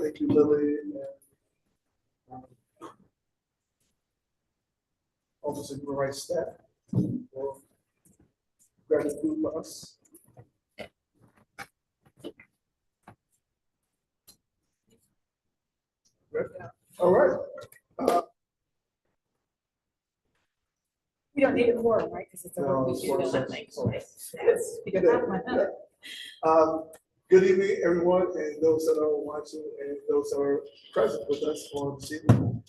Thank you, Lily, and Office of Human Rights staff for gratitude for us. Good. All right. We don't need a quorum, right? Because it's a No, work it's weekend. work session, so- Yes, you can have one. Good evening, everyone, and those that are watching and those that are present with us on this evening.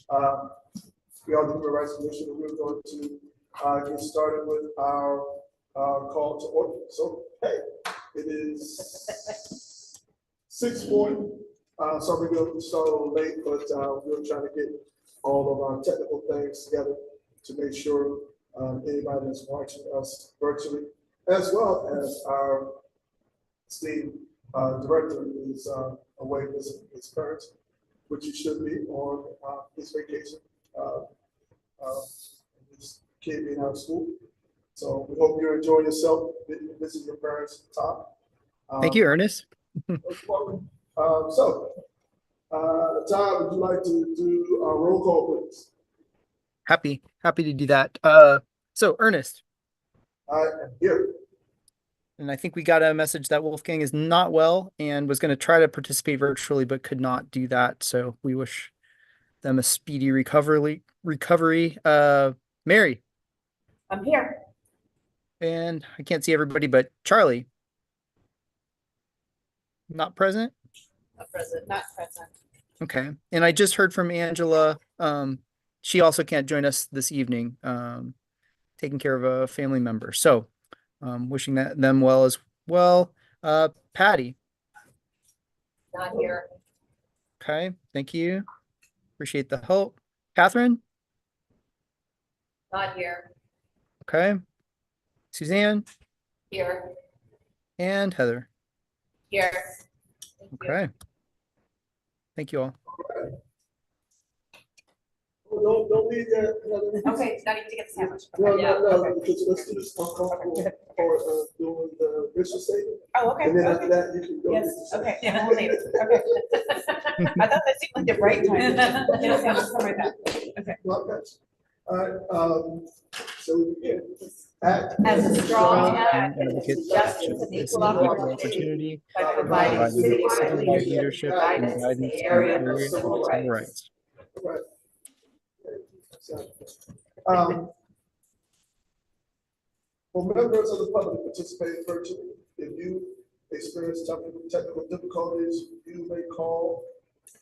We are the Human Rights Commission, and we're going to get started with our call to order. So, hey, it is 6:40. Sorry we're going to start a little late, but we're trying to get all of our technical things together to make sure anybody that's watching us virtually, as well as our esteemed director is away visiting his parents, which he should be on his vacation. His kid being out of school. So we hope you're enjoying yourself, visiting your parents, Tom. Thank you, Ernest. Welcome. Todd, would you like to do a roll call, please? Happy to do that. So Ernest, I am here. and I think we got a message that Wolfgang is not well and was going to try to participate virtually, but could not do that. So we wish them a speedy recovery. Mary, I'm here. and I can't see everybody, but Charlie, not present. Not present. Not present. Okay. And I just heard from Angela. She also can't join us this evening, taking care of a family member. So wishing them well as well. Patty. Not here. Okay. Thank you. Appreciate the help. Catherine. Not here. Okay. Suzanne Here. and Heather. Here. Okay. Thank you all. Oh, don't leave that. Okay, now you have to get the sandwich. No, Yeah, no, okay. because let's do this uncomfortable for doing the mission statement. Oh, okay. And then after Okay. that, you can go. Yes, get your okay, yeah, we'll leave. Okay. I thought that seemed like the right time. Yes, I'll just come right back. Okay. Well, that's- All right, so we begin. Act As a strong Advocate justice and equal opportunity by providing providing civic civic leadership, guidance in the area of civil rights. Right. For members of the public participating virtually, if you experience technical difficulties, you may call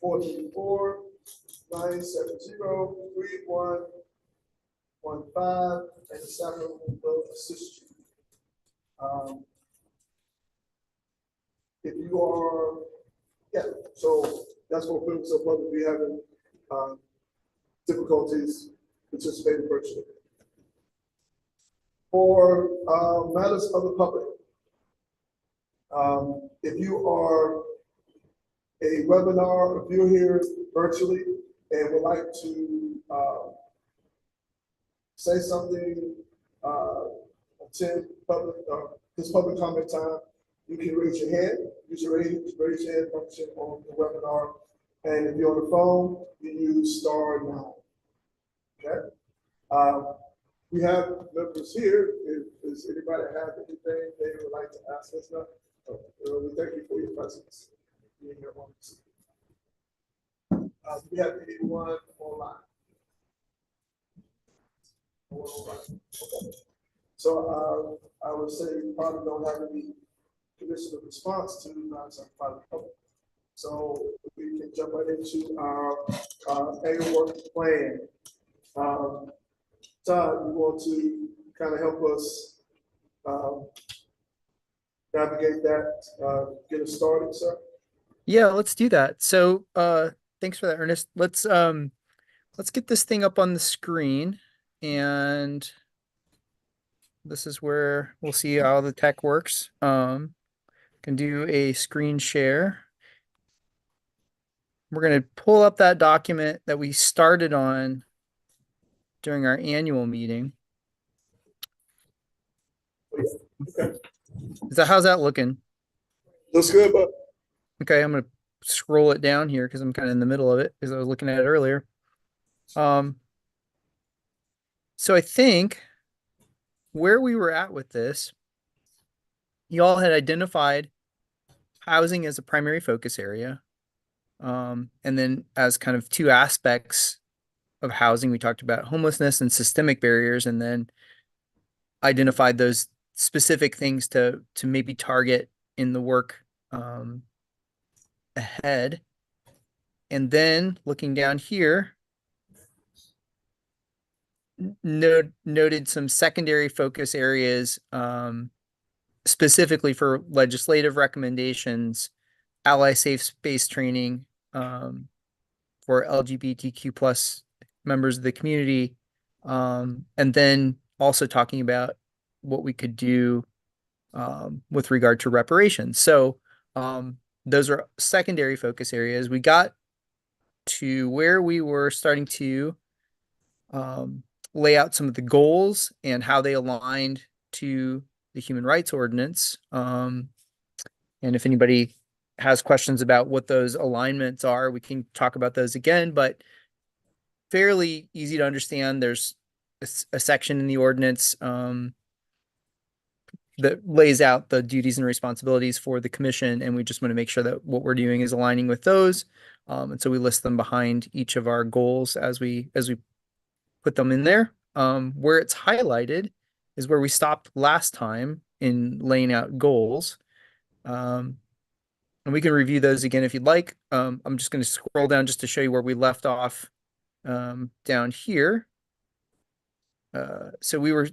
434-970-3115 and the staff will assist you. If you are, so that's what members of the public be having difficulties participating virtually. For matters of the public, if you are a webinar, if you're here virtually and would like to say something, attend public, this public comment time, you can raise your hand, use your raise your hand function on the webinar. And if you're on the phone, you use *9. Okay. We have members here. Does anybody have anything they would like to ask us now? We thank you for your presence. Being here on this. Do we have anyone online? Okay. So I would say we probably don't have any conditional response to non-certified public. So we can jump right into our annual work plan. Todd, you want to kind of help us navigate that, get us started, sir? Yeah, let's do that. So thanks for that, Ernest. Let's get this thing up on the screen, and this is where we'll see how the tech works. Can do a screen share. We're going to pull up that document that we started on during our annual meeting. Okay. How's that looking? Looks good, but Okay, I'm going to scroll it down here because I'm kind of in the middle of it because I was looking at it earlier. So I think where we were at with this, you all had identified housing as a primary focus area. And then as kind of two aspects of housing, we talked about homelessness and systemic barriers, and then identified those specific things to maybe target in the work ahead. And then looking down here, noted some secondary focus areas specifically for legislative recommendations, ally safe space training for LGBTQ plus members of the community, and then also talking about what we could do with regard to reparations. So those are secondary focus areas. We got to where we were starting to lay out some of the goals and how they aligned to the Human Rights Ordinance. And if anybody has questions about what those alignments are, we can talk about those again, but fairly easy to understand. There's a section in the ordinance that lays out the duties and responsibilities for the commission, and we just want to make sure that what we're doing is aligning with those. And so we list them behind each of our goals as we put them in there. Where it's highlighted is where we stopped last time in laying out goals. And we can review those again if you'd like. I'm just going to scroll down just to show you where we left off down here. So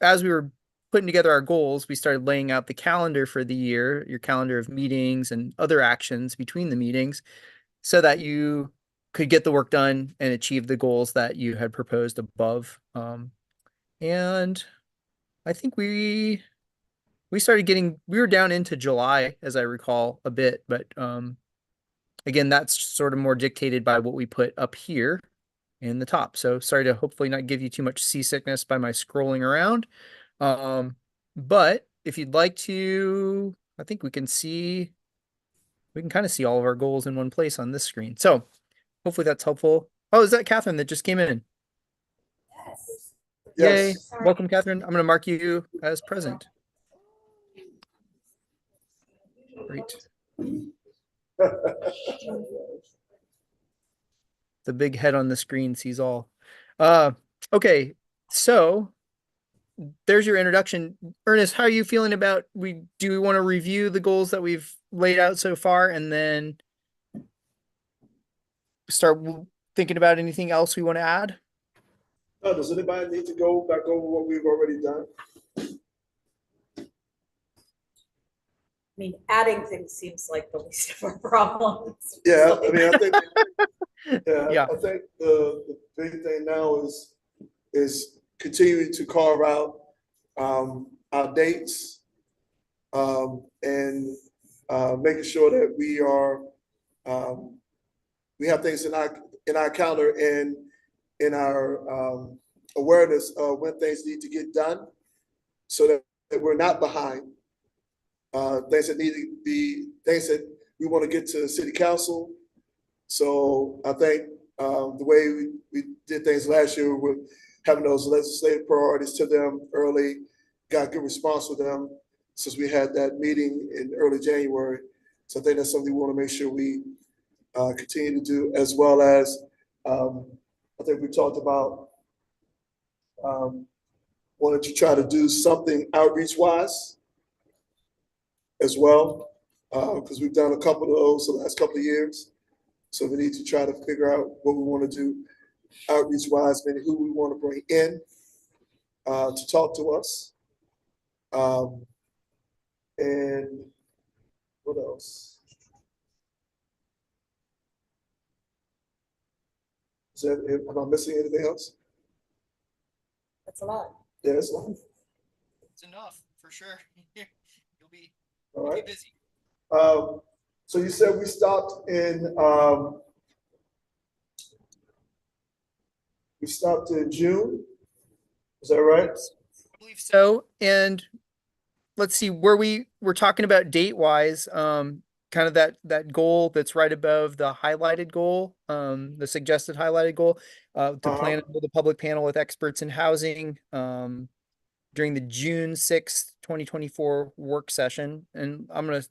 as we were putting together our goals, we started laying out the calendar for the year, your calendar of meetings and other actions between the meetings, so that you could get the work done and achieve the goals that you had proposed above. And I think we were down into July, as I recall, a bit, but again, that's sort of more dictated by what we put up here in the top. So sorry to hopefully not give you too much seasickness by my scrolling around. But if you'd like to, I think we can kind of see all of our goals in one place on this screen. So hopefully that's helpful. Oh, is that Catherine that just came in? Yay. Yes. Welcome, Catherine. I'm going to mark you as present. Great. The big head on the screen sees all. Okay, so there's your introduction. Ernest, how are you feeling about, do we want to review the goals that we've laid out so far and then start thinking about anything else we want to add? Does anybody need to go back over what we've already done? I mean, adding things seems like the least of our problems. Yeah, I mean, I think, Yeah. I think the big thing now is continuing to carve out our dates and making sure that we have things in our calendar and in our awareness of when things need to get done, so that we're not behind. Things that need to be, things that we want to get to city council. So I think the way we did things last year with having those legislative priorities to them early, got good response with them since we had that meeting in early January. So I think that's something we want to make sure we continue to do, as well as I think we talked about wanted to try to do something outreach wise as well, because we've done a couple of those the last couple of years. So we need to try to figure out what we want to do outreach wise, meaning who we want to bring in to talk to us. And what else? Am I missing anything else? That's a lot. Yeah, it's long. It's enough for sure. You'll be All right. busy. So you said we stopped in June. Is that right? I believe so. And let's see where we were talking about date wise, kind kind of that goal that's right above the highlighted goal, the suggested highlighted goal, to plan Uh-huh. the public panel with experts in housing, during the June 6th, 2024 work session. And I'm gonna,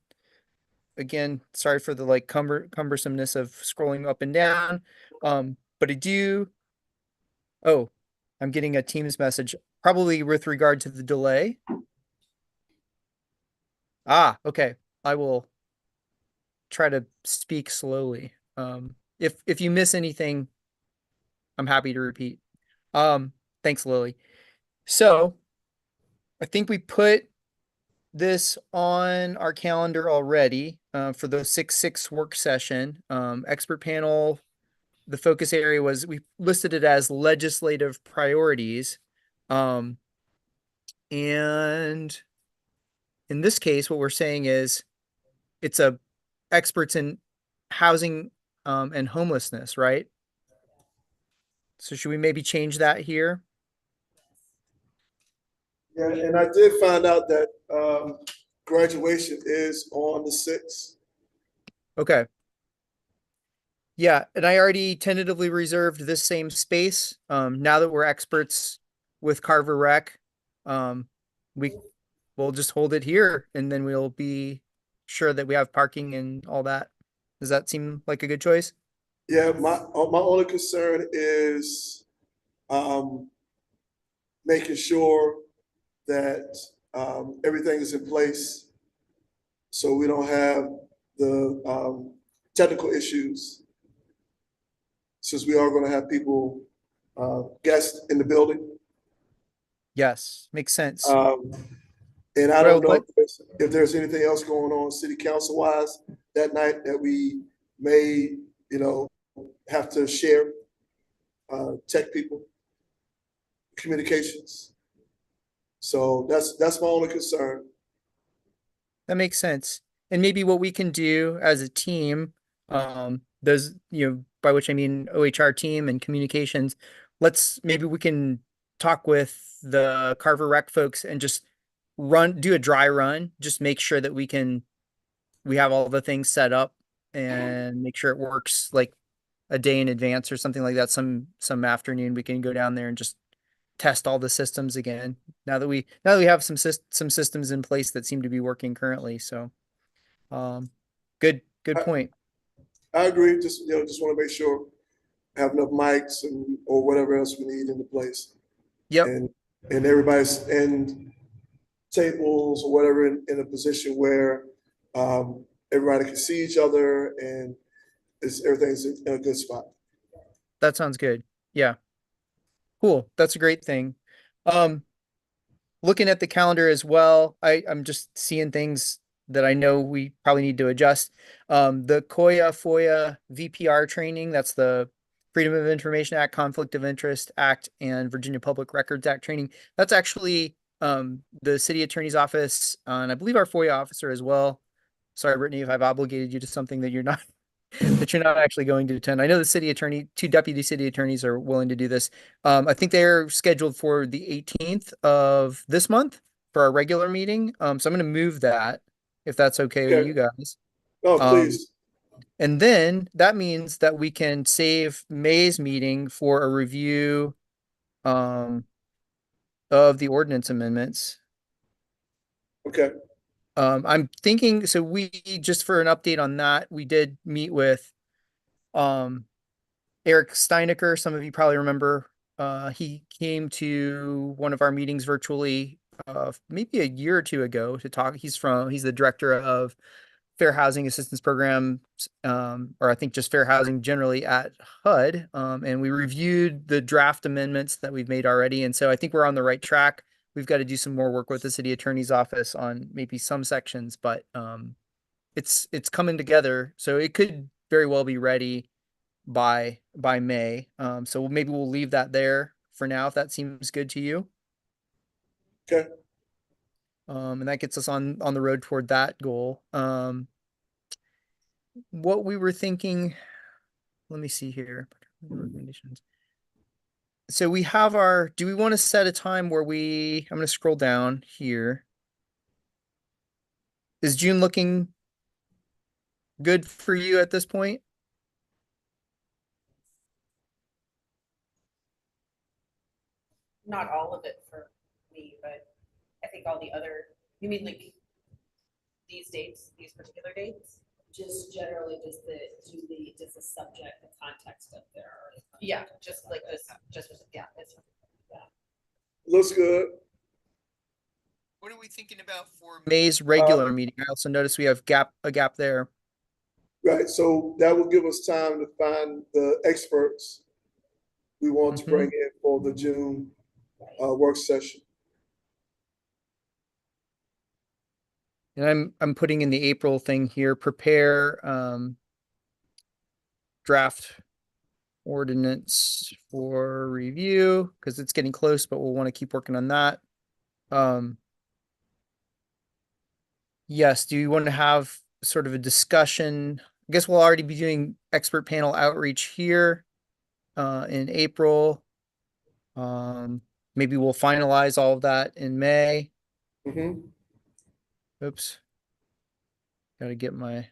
again, sorry for the like cumbersomeness of scrolling up and down. But I do, oh, I'm getting a Teams message, probably with regard to the delay. Ah, okay. I will try to speak slowly. If you miss anything, I'm happy to repeat. Um, Thanks, Lily. So I think we put this on our calendar already, for the 6-6 work session. Expert panel, the focus area was, we listed it as legislative priorities. And in this case, what we're saying is it's a experts in housing, and homelessness, right? So should we maybe change that here? Yeah, and I did find out that graduation is on the 6th. Okay. Yeah, and I already tentatively reserved this same space. Now that we're experts with Carver Rec, we we'll just hold it here, and then we'll be sure that we have parking and all that. Does that seem like a good choice? Yeah, my only concern is making sure that everything is in place so we don't have the technical issues, since we are going to have people, guests in the building. Yes, makes sense. And I Well, don't know if there's anything else going on city council wise that night that we may, have to share, tech people, communications. So that's my only concern. That makes sense. And maybe what we can do as a team, those, by which I mean OHR team and communications, maybe we can talk with the Carver Rec folks and just do a dry run, just make sure that we have all the things set up and make sure it works like a day in advance or something like that. Some afternoon we can go down there and just test all the systems again. Now that we have some systems in place that seem to be working currently. So, good point. I agree. Just want to make sure have enough mics or whatever else we need in the place, Yep, and everybody's in tables or whatever in a position where everybody can see each other and everything's in a good spot. that sounds good. Yeah, cool. That's a great thing. Um, Looking at the calendar as well, I'm just seeing things that I know we probably need to adjust. The COIA FOIA VPR training, that's the Freedom of Information Act, Conflict of Interest Act, and Virginia Public Records Act training. That's actually the city attorney's office, and I believe our FOIA officer as well. Sorry, Brittany, if I've obligated you to something that you're not that you're not actually going to attend. I know the city attorney, two deputy city attorneys are willing to do this. I think they're scheduled for the 18th of this month for our regular meeting. So I'm going to move that if that's okay with Okay. you guys. Oh, Um, please. and then that means that we can save May's meeting for a review of the ordinance amendments. Okay. I'm thinking, so we, just for an update on that, we did meet with Eric Steinecker. Some of you probably remember, he came to one of our meetings virtually, maybe a year or two ago to talk. He's the director of Fair Housing Assistance Program, or I think just Fair Housing generally at HUD. And we reviewed the draft amendments that we've made already. And so I think we're on the right track. We've got to do some more work with the city attorney's office on maybe some sections, but it's coming together. So it could very well be ready by May. So maybe we'll leave that there for now if that seems good to you. Okay. And that gets us on the road toward that goal. What we were thinking, let me see here. Recommendations. So we have do we want to set a time where I'm going to scroll down here. Is June looking good for you at this point? Not all of it for me, but I think all the other, you mean like these dates, these particular dates? Just generally, does the subject, the context of their article? Yeah, just like this, yeah, it's, Looks good. What are we thinking about for May's regular meeting? I also noticed we have a gap there. Right, so that will give us time to find the experts we want to bring in for the June work session. And I'm putting in the April thing here, prepare draft ordinance for review, because it's getting close, but we'll want to keep working on that. Yes, do you want to have sort of a discussion? I guess we'll already be doing expert panel outreach here in April. Maybe we'll finalize all of that in May. Mhm. Oops. Gotta get my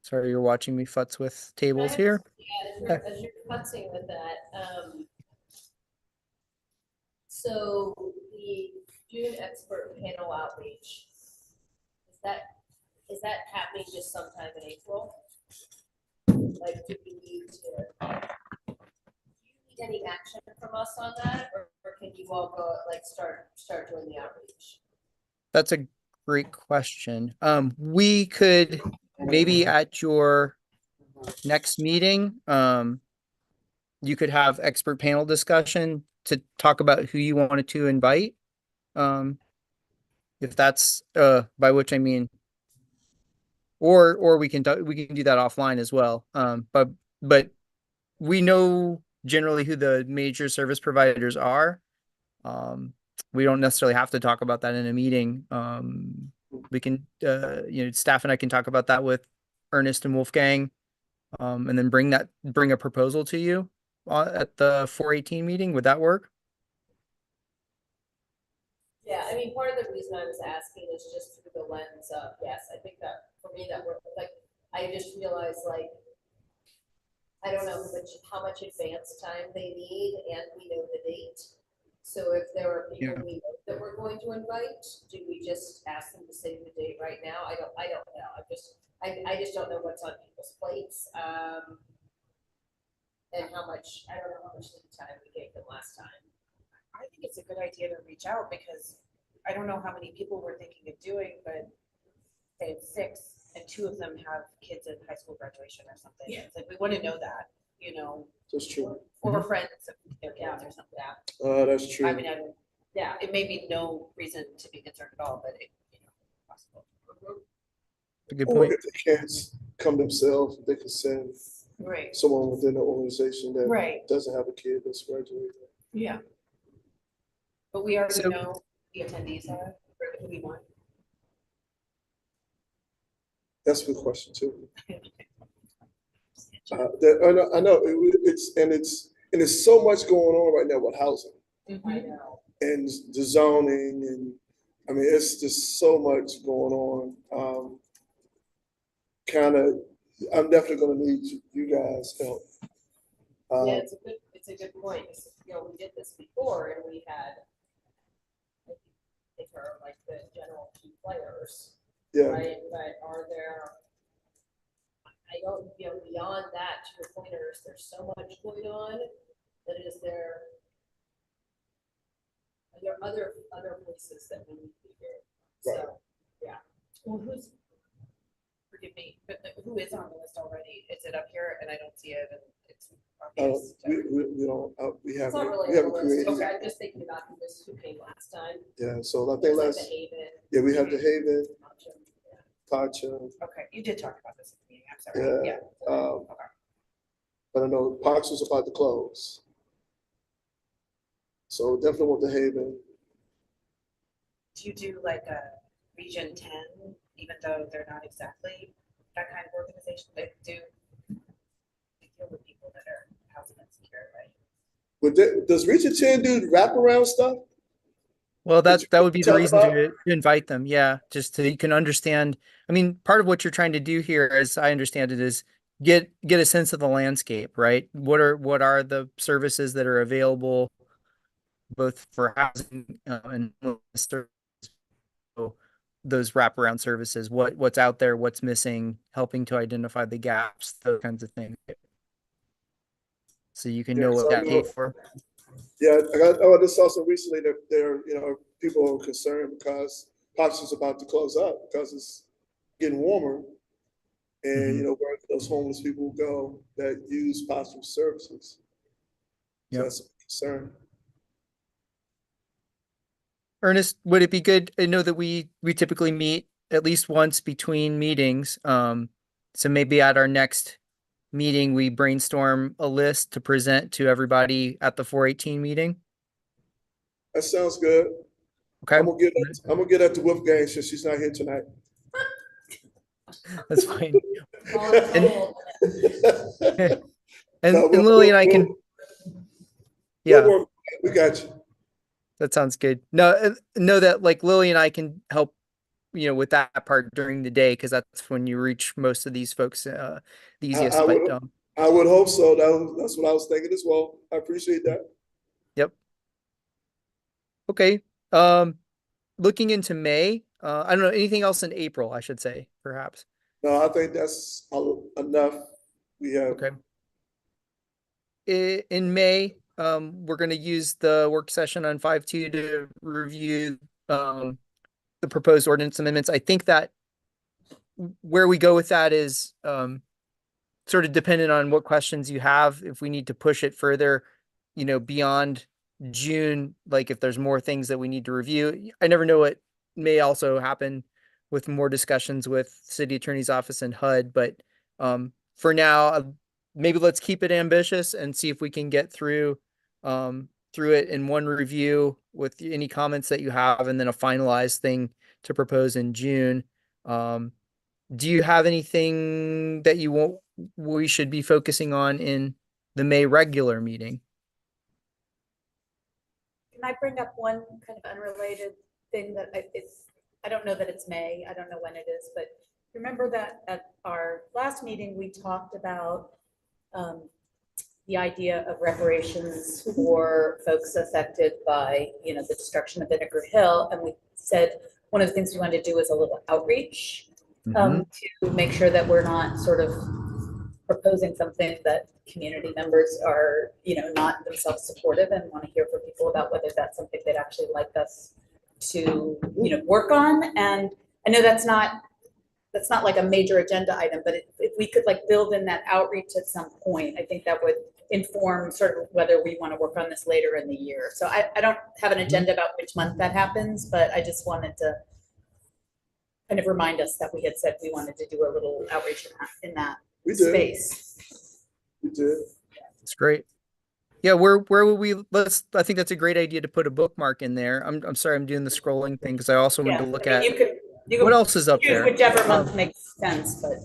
sorry, you're watching me futz with tables here. Yeah, as you're futzing with that, so the June expert panel outreach, is that happening just sometime in April? Like, do we need any action from us on that, or can you all go, like, start doing the outreach? That's a great question. We could maybe at your next meeting, you could have expert panel discussion to talk about who you wanted to invite. If that's by which I mean, or we can do that offline as well. But we know generally who the major service providers are. We don't necessarily have to talk about that in a meeting. We can, staff and I can talk about that with Ernest and Wolfgang, and then bring a proposal to you at the 418 meeting. Would that work? Yeah, I mean, part of the reason I was asking is just through the lens of, yes, I think that for me that worked, like, I just realized, like, I don't know how much advance time they need, and we know the date. So if there are people Yeah. we know that we're going to invite, do we just ask them to save the date right now? I don't know. I just don't know what's on people's plates. And I don't know how much lead time we gave them last time. I think it's a good idea to reach out because I don't know how many people we're thinking of doing, but they have 6 and 2 of them have kids in high school graduation or something. Yeah. It's like, we want to know that, That's true. or friends of their kids or something. That's true. I mean, it may be no reason to be concerned at all, but possible. A good Or point. if they can't come themselves, they can send Right, someone within the organization that right, doesn't have a kid that's graduating. yeah. But we already So- know the attendees are, who we want. That's a good question too. I know it's so much going on right now with housing I know. and the zoning, and I mean, it's just so much going on. I'm definitely gonna need you guys' help. Yeah, it's a good point. We did this before and we had, I think are like the general key players, Yeah, right? But are there, I don't, beyond that, to your point, there's so much going on, that are there other places that we need to be here? So, Well, forgive me, but who is on the list already? Is it up here and I don't see it and it's obvious? we don't, we it's not haven't, really we on haven't the list. created. Okay, I'm just thinking about who came last time. Yeah, so I think It's like last, the Haven. yeah, we have the Haven, Yeah. Pacha, Okay, you did talk about this at the meeting, I'm sorry, Yeah. yeah. um, but I know Parks was about to close. So definitely want the Haven. Do you do like a Region 10, even though they're not exactly that kind of organization? They deal with people that are housing insecure, right? Does Region 10 do wraparound stuff? Well, that you that would be the talk reason about? to invite them. Yeah, just so you can understand. I mean, part of what you're trying to do here, as I understand it, is get a sense of the landscape, right? What are the services that are available both for housing and so those wraparound services? What's out there? What's missing? Helping to identify the gaps, those kinds of things, so you can know Yes, what I to pay know. for. Yeah, I just saw some recently that there, people are concerned because Pops is about to close up because it's getting warmer. And, Mhm. where those homeless people go that use Pops services. So Yep. that's a concern. Ernest, would it be good? I know that we typically meet at least once between meetings. So maybe at our next meeting, we brainstorm a list to present to everybody at the 418 meeting. That sounds good. Okay, I'm gonna get that to Wolfgang since she's not here tonight. that's fine. And Voluntold. No, and Lily and I can, we'll yeah, work. We got you. that sounds good. No, know that like Lily and I can help, with that part during the day because that's when you reach most of these folks the I, easiest. I But would, I would hope so. That's what I was thinking as well. I appreciate that. yep. Okay. Um, Looking into May, I don't know, anything else in April, I should say, perhaps. No, I think that's enough. We have. Okay. In May, we're going to use the work session on 5.2 to review the proposed ordinance amendments. I think that where we go with that is sort of dependent on what questions you have. If we need to push it further, beyond June, like if there's more things that we need to review. I never know what may also happen with more discussions with city attorney's office and HUD, but for now, maybe let's keep it ambitious and see if we can get through it in one review with any comments that you have, and then a finalized thing to propose in June. Do you have anything that we should be focusing on in the May regular meeting? Can I bring up one kind of unrelated thing that I don't know that it's May, I don't know when it is, but remember that at our last meeting, we talked about the idea of reparations for folks affected by, the destruction of Vinegar Hill. And we said one of the things we wanted to do is a little outreach to make sure that we're not sort of proposing something that community members are, not themselves supportive and want to hear from people about whether that's something they'd actually like us to, work on. And I know that's not like a major agenda item, but if we could like build in that outreach at some point, I think that would inform sort of whether we want to work on this later in the year. So I don't have an agenda about which month that happens, but I just wanted to kind of remind us that we had said we wanted to do a little outreach in that We did. space. We did. That's great. Yeah, where will we, I think that's a great idea to put a bookmark in there. I'm sorry, I'm doing the scrolling thing because I also wanted Yeah, to look I mean, at you could what else is up choose there. whichever month makes sense, but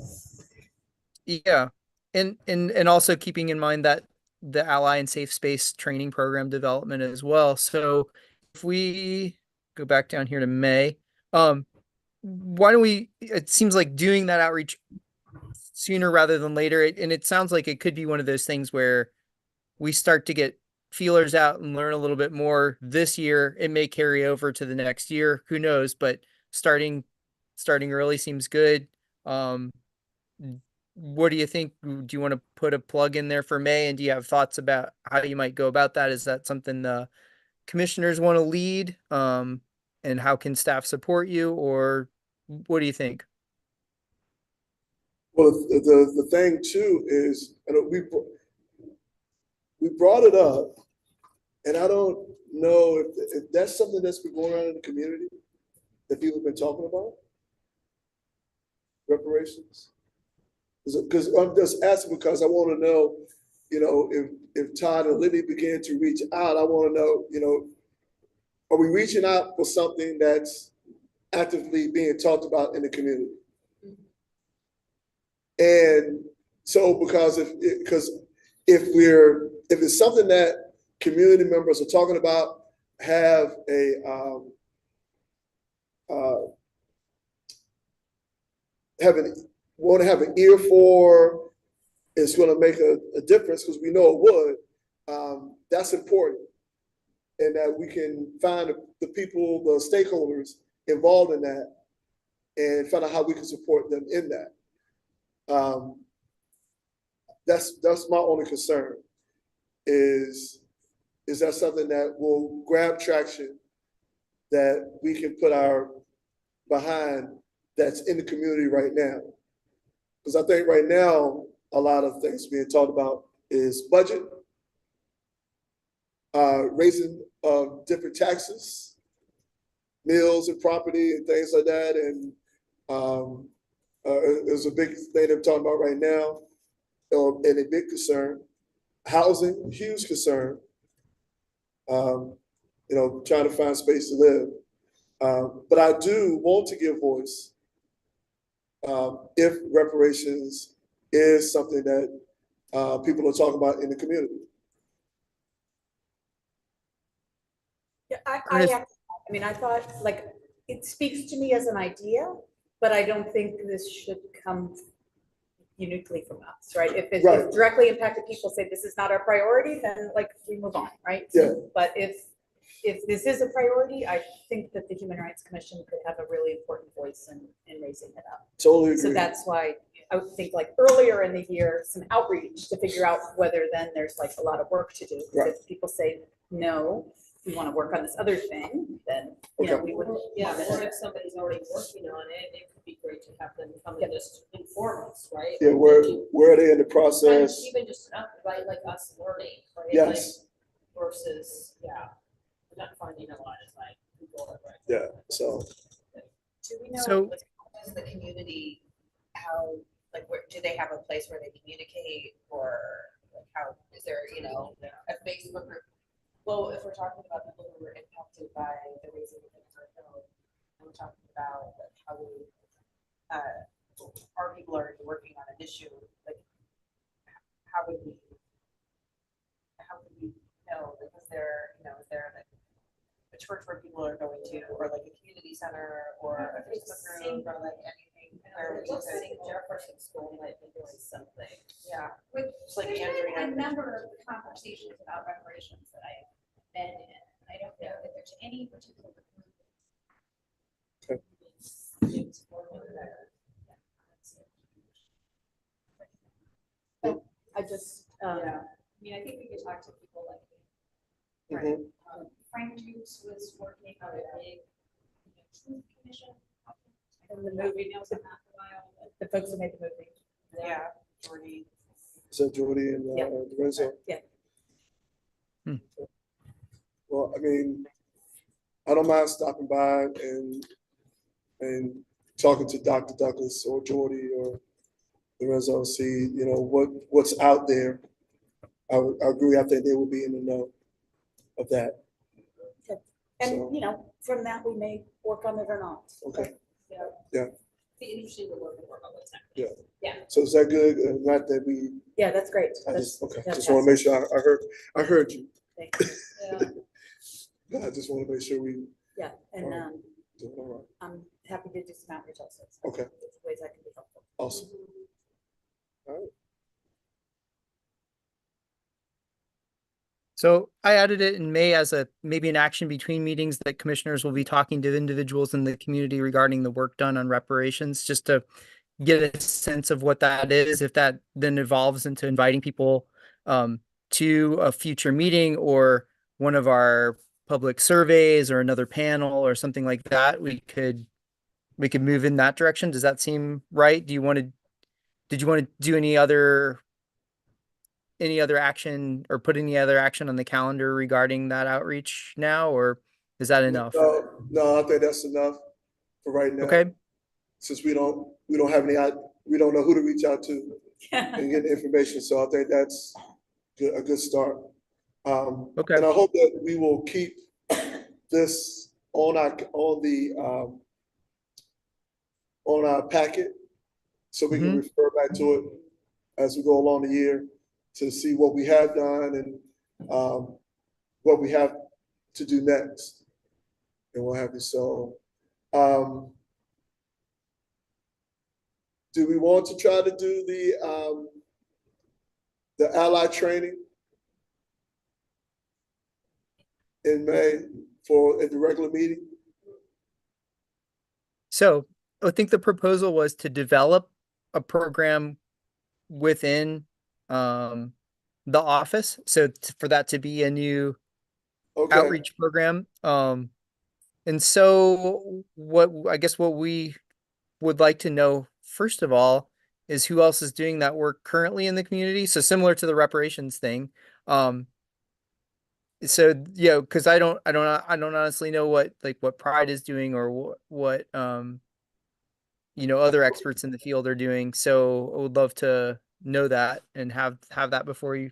Yeah. And also keeping in mind that the Ally and Safe Space training program development as well. So if we go back down here to May, why don't it seems like doing that outreach sooner rather than later. And it sounds like it could be one of those things where we start to get feelers out and learn a little bit more this year. It may carry over to the next year. Who knows? But starting early seems good. What do you think? Do you want to put a plug in there for May? And do you have thoughts about how you might go about that? Is that something the commissioners want to lead? And how can staff support you? Or what do you think? Well, the thing too is, we brought it up, and I don't know if that's something that's been going on in the community that people have been talking about, reparations. Because I'm just asking because I want to know, if Todd and Liddy begin to reach out, I want to know, are we reaching out for something that's actively being talked about in the community? And so, because if it's something that community members are talking about, have want to have an ear for, it's going to make a difference because we know it would. That's important, and that we can find the people, the stakeholders involved in that, and find out how we can support them in that. That's my only concern. Is that something that will grab traction that we can put our behind that's in the community right now? Because I think right now, a lot of things being talked about is budget, raising different taxes, mills and property and things like that. And there's a big thing they're talking about right now, and a big concern. Housing, huge concern. Trying to find space to live. But I do want to give voice if reparations is something that people are talking about in the community. Yeah, Ernest- I mean, I thought, like, it speaks to me as an idea, but I don't think this should come uniquely from us, right? If it Right. directly impacted people, say this is not our priority, then like we move on, right? Yeah. But if this is a priority, I think that the Human Rights Commission could have a really important voice in raising it up. Totally agree. So that's why I would think like earlier in the year, some outreach to figure out whether then there's like a lot of work to do. Right. If people say, no, we want to work on this other thing, then, you know, Okay. we wouldn't. Yeah, want or to- if somebody's already working on it, it could be great to have them come and just inform us, right? Yeah, Like, where are they in the kind of process? even just, right, like us learning, right? Yes. Like, versus, yeah, we're not finding a lot, it's like, Google it, right? Yeah, so, Do we know, So- like, does the community, how, like, where, do they have a place where they communicate, or like how, is there, a Facebook group? Well, if we're talking about people who were impacted by the raising of the hill, and we're talking about like how we, our people are working on an issue, like, how would we know, like, is there like a church where people are going to, or like a community center, or a Facebook group, or like anything where It we looks could, like Jefferson School might be doing something. yeah, With, Just like there's been Andrea. a number of conversations about reparations that I've been in. I don't know if there's any particular group. I just, Yeah, I mean, I think we could talk to people like, mhm. Frank Dukes was working on a big, truth commission. And the Got movie, emails on that for a while, but the folks who made the movie. Yeah, Jordy. Is that Jordy and Yeah. Lorenzo? Yeah. Well, I mean, I don't mind stopping by and talking to Dr. Douglas or Jordy or Lorenzo, see, what's out there. I agree, I think they will be in the know of that. So- And, from that, we may work on it or not. Okay, Be interesting to look on what's happening. so is that good? Not that we, Yeah, that's great. just That's want to make sure I heard you. Yeah. I just want to make sure we Yeah, and do it all right. I'm happy to do some outreach also. so Okay. there's ways I can be helpful. Awesome. So I added it in May as maybe an action between meetings that commissioners will be talking to individuals in the community regarding the work done on reparations, just to get a sense of what that is. If that then evolves into inviting people to a future meeting or one of our public surveys or another panel or something like that, we could move in that direction. Does that seem right? Did you want to do any other action or put any other action on the calendar regarding that outreach now, or is that enough? No, I think that's enough for right now. Okay, Since we don't have we don't know who to reach out to and get the information, so I think that's a good start. Okay. And I hope that we will keep this on our packet, so we can refer back to it as we go along the year to see what we have done and what we have to do next. And what have you, so, do we want to try to do the ally training in May at the regular meeting? So I think the proposal was to develop a program within the office. So for that to be a new Okay, outreach program. And so what I guess what we would like to know first of all is who else is doing that work currently in the community. So similar to the reparations thing. So because I don't honestly know what Pride is doing or what other experts in the field are doing. So I would love to know that and have that before you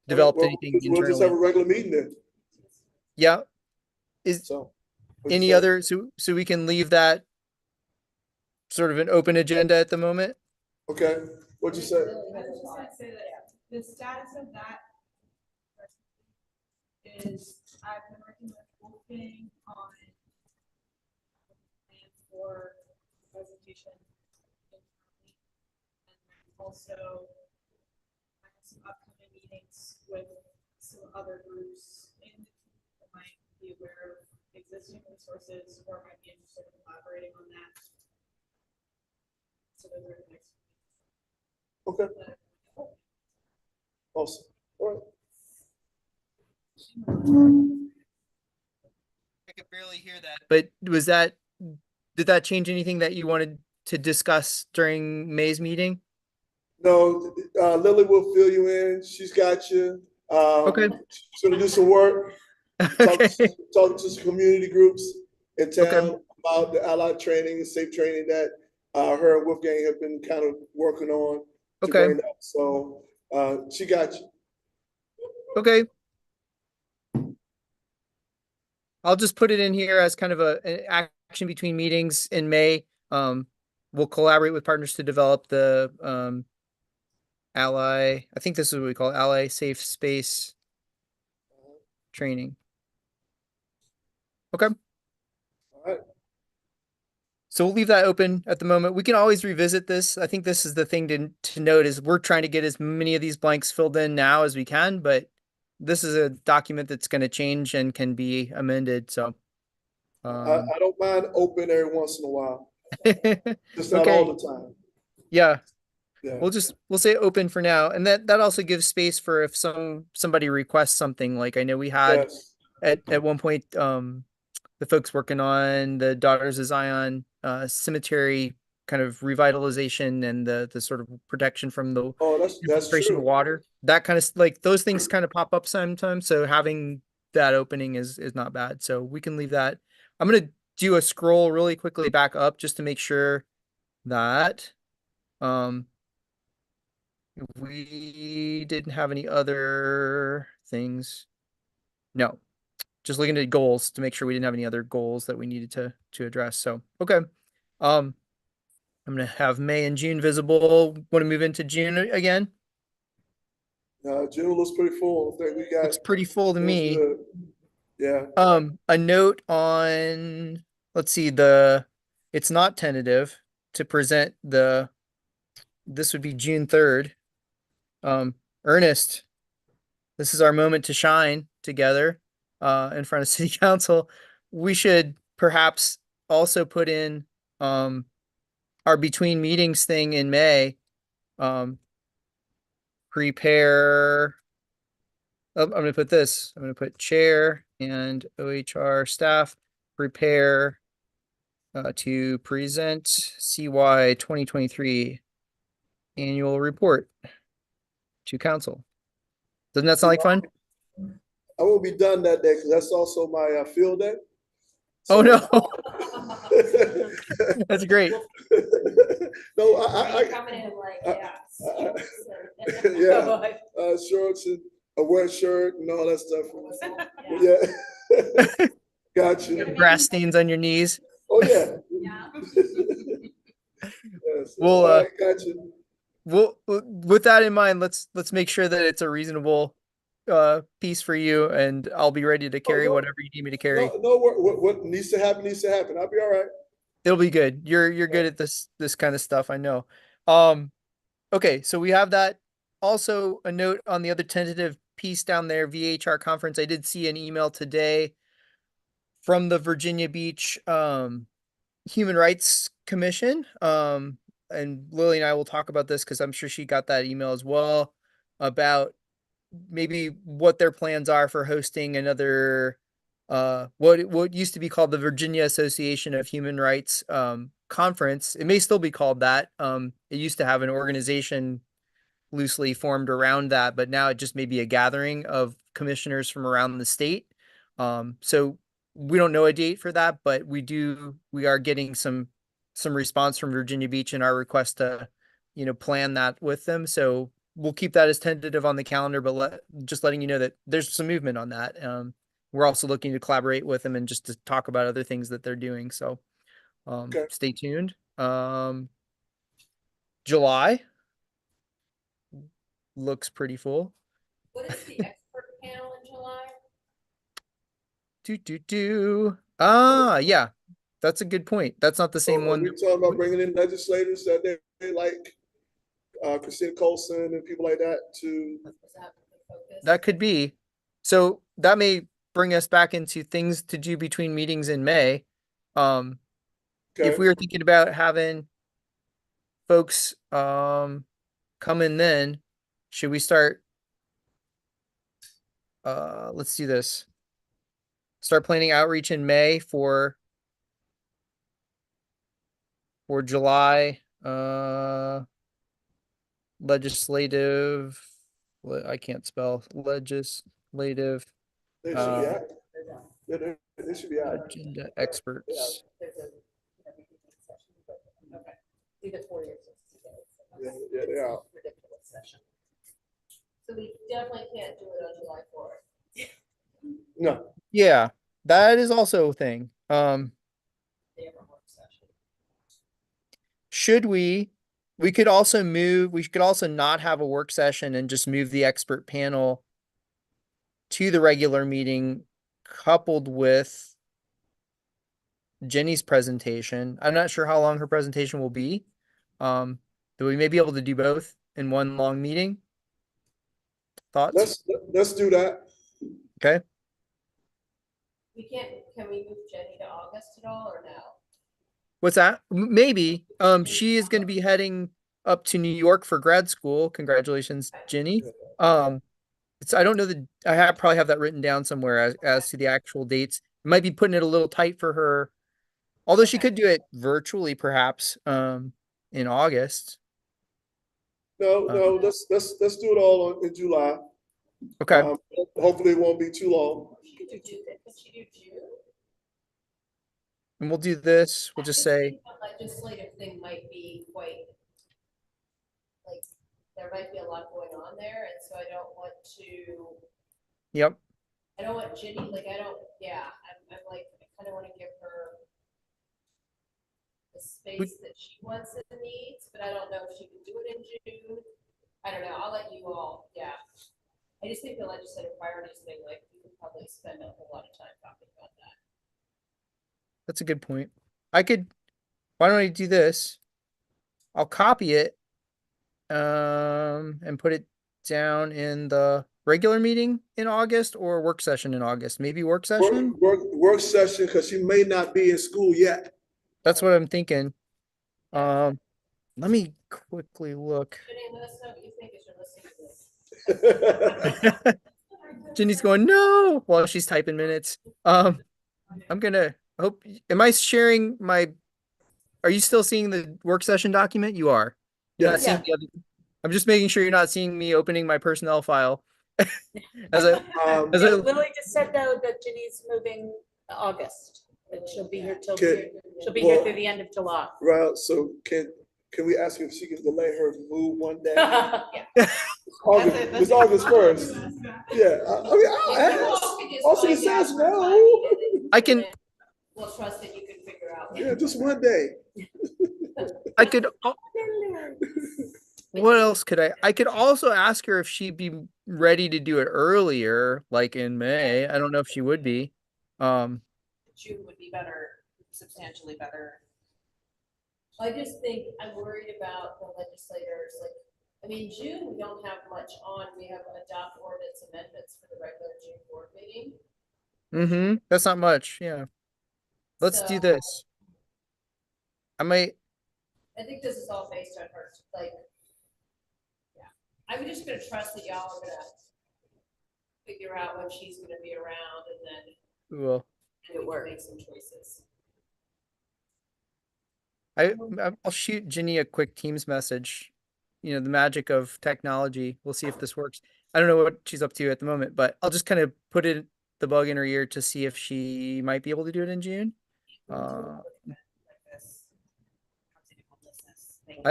developed well, anything we'll just have a internally. regular meeting then, Yeah. Is so. what you any say? other so we can leave that sort of an open agenda at the moment? Okay, what'd you say? I was just gonna say that the status of that is I've been working with Wolfgang on a plan for presentation internally. And then also I have some upcoming meetings with some other groups in the team that might be aware of existing resources or might be interested in collaborating on that. So those are the next. Okay, awesome, all right. I could barely hear that. But did that change anything that you wanted to discuss during May's meeting? No, Lily will fill you in, she's got you. Okay. She's gonna do some work, talk Okay. to some community groups in Okay. town about the allied training and safe training that her and Wolfgang have been kind of working on to Okay. bring up. So she got you. Okay. I'll just put it in here as kind of an action between meetings in May. We'll collaborate with partners to develop the Ally. I think this is what we call it, Ally Safe Space Training. Okay. All right. So we'll leave that open at the moment. We can always revisit this. I think this is the thing to note is we're trying to get as many of these blanks filled in now as we can, but this is a document that's going to change and can be amended. So I don't mind open every once in a while, just not okay. all the time. Yeah. Yeah. We'll say open for now. And that also gives space for if somebody requests something. Like I know we had Yes. at one point, the folks working on the Daughters of Zion cemetery kind of revitalization and the sort of protection from the Oh, that's infiltration of true. water. That kind of like those things kind of pop up sometimes. So having that opening is not bad. So we can leave that. I'm gonna do a scroll really quickly back up just to make sure that we didn't have any other things. No, just looking at goals to make sure we didn't have any other goals that we needed to address. So, okay. I'm going to have May and June visible. Want to move into June again? June looks pretty full. I think we got. Looks pretty full to looks me. good. Yeah. A note on, let's see, it's not tentative to present this would be June 3rd. Ernest, this is our moment to shine together in front of city council. We should perhaps also put in our between meetings thing in May. Prepare. Oh, I'm gonna put this. I'm gonna put chair and OHR staff prepare to present CY 2023 annual report to council. Doesn't that sound like fun? I won't be done that day because that's also my field day. Oh no, So- that's great. No, Are you coming in like, yeah. yeah, shorts and a wet shirt and all that stuff. Yeah. Gotcha. Grass stains on your knees. Oh, yeah. Yeah. Yes. Well, All right, gotcha. Well, with that in mind, let's make sure that it's a reasonable piece for you, and I'll be ready to carry no. whatever you need me to carry. No, what needs to happen needs to happen. I'll be all right. It'll be good. You're good at this kind of stuff, I know. Okay, so we have that. Also, a note on the other tentative piece down there, VHR conference. I did see an email today from the Virginia Beach Human Rights Commission. And Lily and I will talk about this because I'm sure she got that email as well about maybe what their plans are for hosting another what used to be called the Virginia Association of Human Rights conference. It may still be called that. It used to have an organization loosely formed around that, but now it just may be a gathering of commissioners from around the state. So we don't know a date for that, but we are getting some response from Virginia Beach in our request to, plan that with them. So we'll keep that as tentative on the calendar, but just letting you know that there's some movement on that. We're also looking to collaborate with them and just to talk about other things that they're doing. So Okay. stay tuned. July looks pretty full. What is the expert panel in July? Yeah, that's a good point. That's not the same one. We're talking about bringing in legislators that they like, Christina Colson and people like that to. Was that the focus? That could be. So that may bring us back into things to do between meetings in May. If we were thinking about having folks come in then, should we start? Let's do this. Start planning outreach in May for July legislative. I can't spell legislative They should be out. Yeah, they should be out. agenda experts. There's a, meeting session, but, okay, either 40 or 60 days. Yeah, they are. Ridiculous session. So we definitely can't do it on July 4th. No, Yeah, that is also a thing. They have a work session. Should we could also not have a work session and just move the expert panel to the regular meeting coupled with Jenny's presentation. I'm not sure how long her presentation will be. But we may be able to do both in one long meeting. Thoughts? let's do that. Okay. Can we move Jenny to August at all or no? What's that? Maybe. She is going to be heading up to New York for grad school. Congratulations, Jenny. I don't know that I probably have that written down somewhere as to the actual dates. Might be putting it a little tight for her, although she could do it virtually, perhaps, in August. No, let's do it all in July. Okay. Hopefully it won't be too long. Could she do June? And we'll do this. We'll just say, The legislative thing might be quite, like, there might be a lot going on there, and so I don't want to. yep. I don't want Ginny, like, I'm like, I kind of want to give her the space that she wants and needs, but I don't know if she can do it in June. I don't know, I'll let you all, yeah. I just think the legislative priorities thing, like, we could probably spend a whole lot of time talking about that. That's a good point. Why don't I do this? I'll copy it, and put it down in the regular meeting in August or work session in August. Maybe work session. Work session, because she may not be in school yet. That's what I'm thinking. Let me quickly look. Ginny, let us know what you think as you're listening to this. Jenny's going, no, while she's typing minutes. I'm gonna am I sharing are you still seeing the work session document? You are. You're not Yes. seeing the other. I'm just making sure you're not seeing me opening my personnel file. Lily just said though that Ginny's moving to August, that she'll be here till, Okay. she'll be here through the end of July. Right, so can we ask if she can delay her move one day? That's It's August 1st. Yeah, I'll ask. Also, it says no. I can. We'll trust that you can figure out. Yeah, just one day. I could. What else could I could also ask her if she'd be ready to do it earlier, like in May. I don't know if she would be. June would be better, substantially better. I just think I'm worried about the legislators, like, I mean, June, we don't have much on, we have adopt ordinance amendments for the regular June board meeting. That's not much. Yeah. Let's do So, this. I might, I think this is all based on her, like, yeah, I'm just gonna trust that y'all are gonna figure out when she's gonna be around and then well, we can make some choices. I'll shoot Ginny a quick Teams message. You know, the magic of technology. We'll see if this works. I don't know what she's up to at the moment, but I'll just kind of put the bug in her ear to see if she might be able to do it in June. Like this housing and homelessness thing.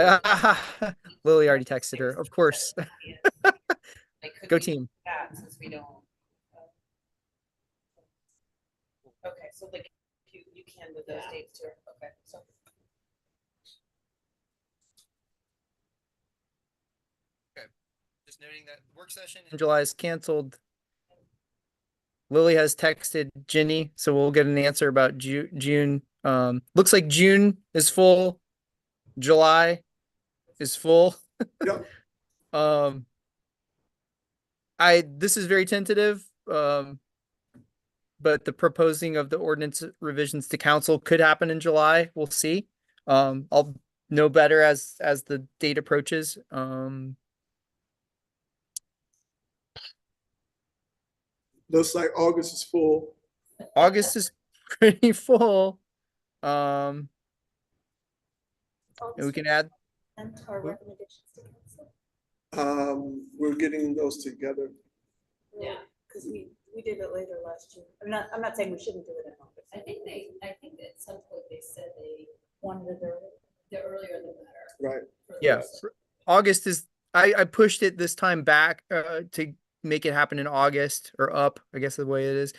Lily already texted her, of course. Like, could Go we team. do that since we don't. Okay, so like you can with those Yeah. dates too. Okay, so. Just noting that work session in July is canceled. Lily has texted Ginny, so we'll get an answer about June. Looks like June is full. July is full. Yep. This is very tentative. But the proposing of the ordinance revisions to council could happen in July. We'll see. I'll know better as the date approaches. Looks like August is full. August is pretty full. And we can add. And our recommendations to council, We're getting those together. Yeah. because we did it later last year. I'm not saying we shouldn't do it in August. I think at some point they said Wanted it early. the earlier the better. Right. for Yeah. those. August is I pushed it this time back to make it happen in August or up, I guess the way it is.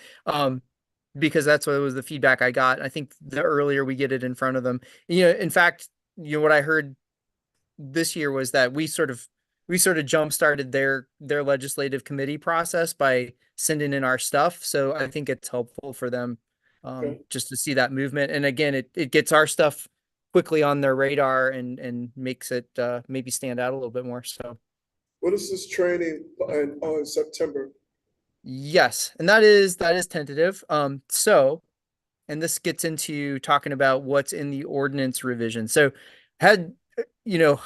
Because that's what was the feedback I got. I think the earlier we get it in front of them. You know, in fact, what I heard this year was that we sort of jump started their legislative committee process by sending in our stuff. So I think it's helpful for them Okay. just to see that movement. And again, it gets our stuff quickly on their radar and makes it maybe stand out a little bit more. So What is this training on September? yes, and that is tentative. So, and this gets into talking about what's in the ordinance revision. So we had a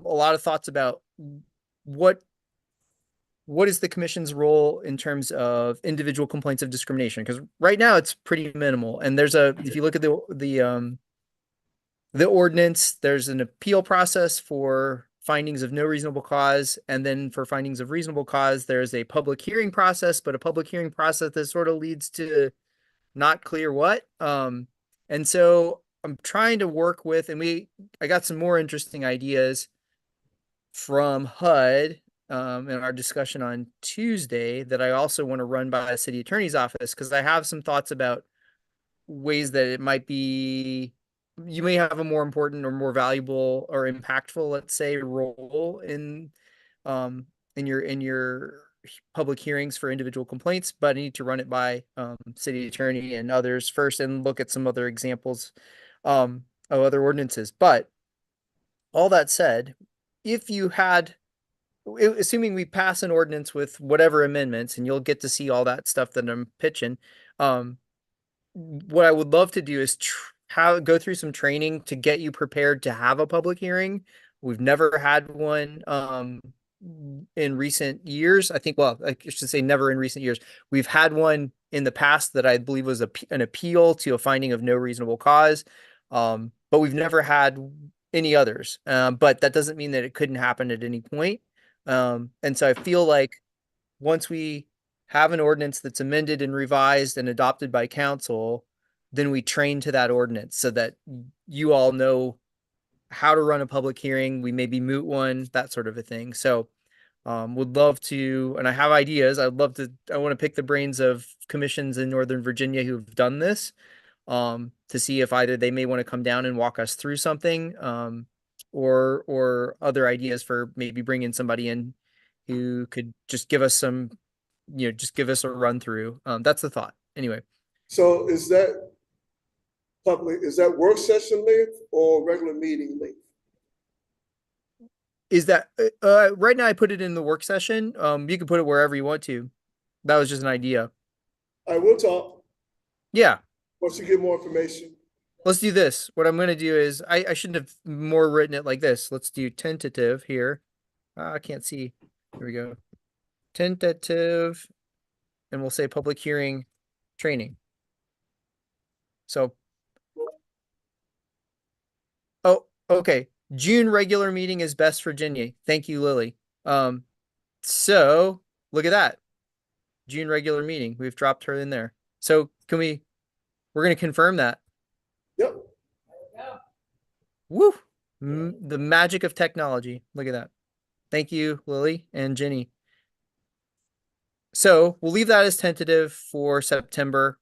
lot of thoughts about what is the commission's role in terms of individual complaints of discrimination? Because right now it's pretty minimal. And if you look at the ordinance, there's an appeal process for findings of no reasonable cause. And then for findings of reasonable cause, there's a public hearing process, but a public hearing process that sort of leads to not clear what. And so I'm trying to work with, I got some more interesting ideas from HUD in our discussion on Tuesday that I also want to run by the city attorney's office, because I have some thoughts about ways that it might be, you may have a more important or more valuable or impactful, let's say, role in your public hearings for individual complaints, but I need to run it by city attorney and others first and look at some other examples of other ordinances. But all that said, if you had, assuming we pass an ordinance with whatever amendments, and you'll get to see all that stuff that I'm pitching, what I would love to do is go through some training to get you prepared to have a public hearing. We've never had one in recent years. I should say never in recent years. We've had one in the past that I believe was an appeal to a finding of no reasonable cause, but we've never had any others. But that doesn't mean that it couldn't happen at any point. And so I feel like once we have an ordinance that's amended and revised and adopted by council, then we train to that ordinance so that you all know how to run a public hearing. We maybe moot one, that sort of a thing. So would love to, and I have ideas. I want to pick the brains of commissions in Northern Virginia who've done this to see if either they may want to come down and walk us through something or other ideas for maybe bringing somebody in who could just give us some, just give us a run through. That's the thought. Anyway, So is that is that work session length or regular meeting length? is that right now I put it in the work session. You can put it wherever you want to. That was just an idea. I will talk Yeah. once you get more information. Let's do this. What I'm going to do is I shouldn't have more written it like this. Let's do tentative here. I can't see. Here we go. Tentative. And we'll say public hearing training. So. Oh, okay. June regular meeting is best for Virginia. Thank you, Lily. So look at that. June regular meeting. We've dropped her in there. So we're going to confirm that. Yep. There we go. Woo! The magic of technology. Look at that. Thank you, Lily and Jenny. So we'll leave that as tentative for September.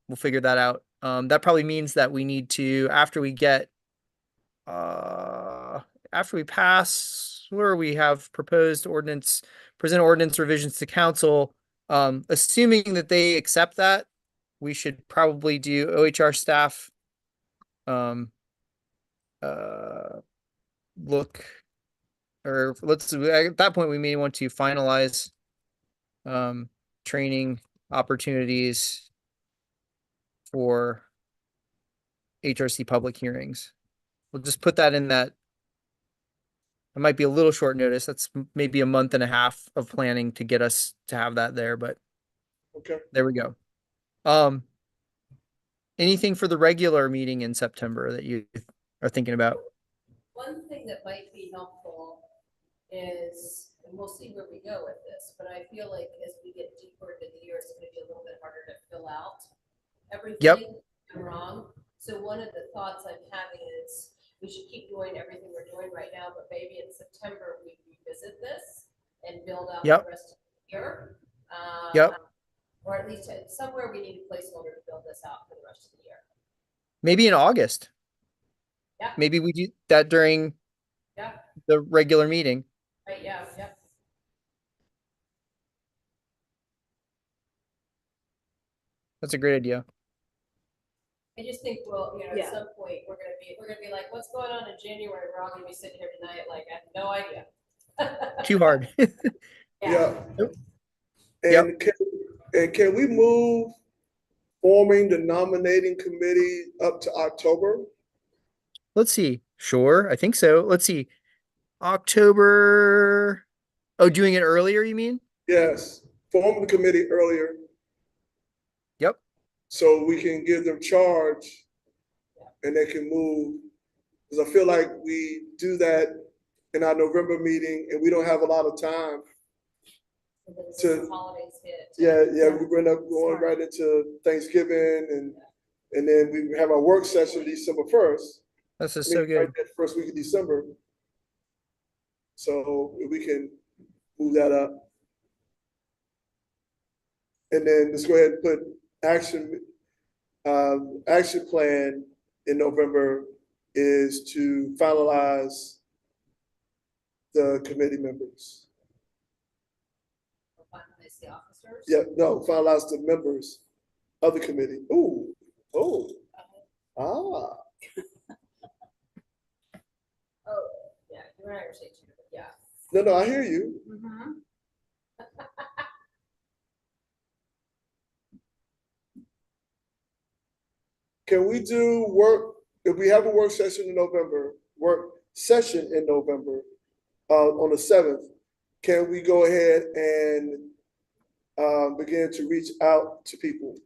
We'll figure that out. That probably means that we need to, after we pass, where we have proposed ordinance, present ordinance revisions to council, assuming that they accept that, we should probably do OHR staff look, or at that point we may want to finalize training opportunities for HRC public hearings. We'll just put that in that. It might be a little short notice. That's maybe a month and a half of planning to get us to have that there, but Okay. there we go. Anything for the regular meeting in September that you are thinking about? One thing that might be helpful is, and we'll see where we go with this, but I feel like as we get deeper into the year, it's gonna be a little bit harder to fill out everything. Wrong. So one of the thoughts I'm having is we should keep doing everything we're doing right now, but maybe in September we revisit this and build out the rest of the year. Or at least somewhere we need a placeholder to build this out for the rest of the year. Maybe in August. Yeah. Maybe we do that during the regular meeting. Right, yeah. That's a great idea. I just think at Yeah. some point we're gonna be like, what's going on in January? We're all gonna be sitting here tonight, like, I have no idea. Too hard. Yeah. Yep. And can we move forming the nominating committee up to October? Let's see. Sure. I think so. Let's see. October. Oh, doing it earlier, you mean? Yes, form the committee earlier Yep. so we can give them charge and they can move. Because I feel like we do that in our November meeting and we don't have a lot of time. And then as To- the holidays hit. Yeah, we end up going right into Thanksgiving and then we have our work session December 1st. This is so good. Right that first week of December. So we can move that up. And then let's go ahead and put action plan in November is to finalize the committee members. Finalize the officers. Yeah, no, finalize the members of the committee. Oh, Oh, yeah, you and I are saying too, but yeah. no, I hear you. Mhm. Can we do work, if we have a work session in November, on the 7th, can we go ahead and begin to reach out to people?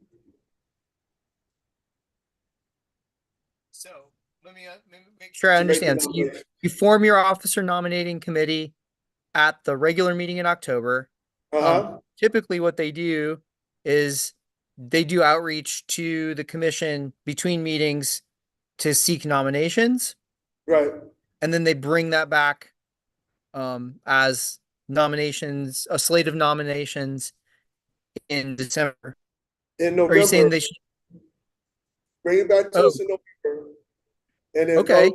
So let me make sure I to make the understand. So nomination? you form your officer nominating committee at the regular meeting in October. Typically what they do is they do outreach to the commission between meetings to seek nominations, Right, and then they bring that back as nominations, a slate of nominations in December. in Are you saying November, they should? bring it back to Oh. us in November. And then Okay.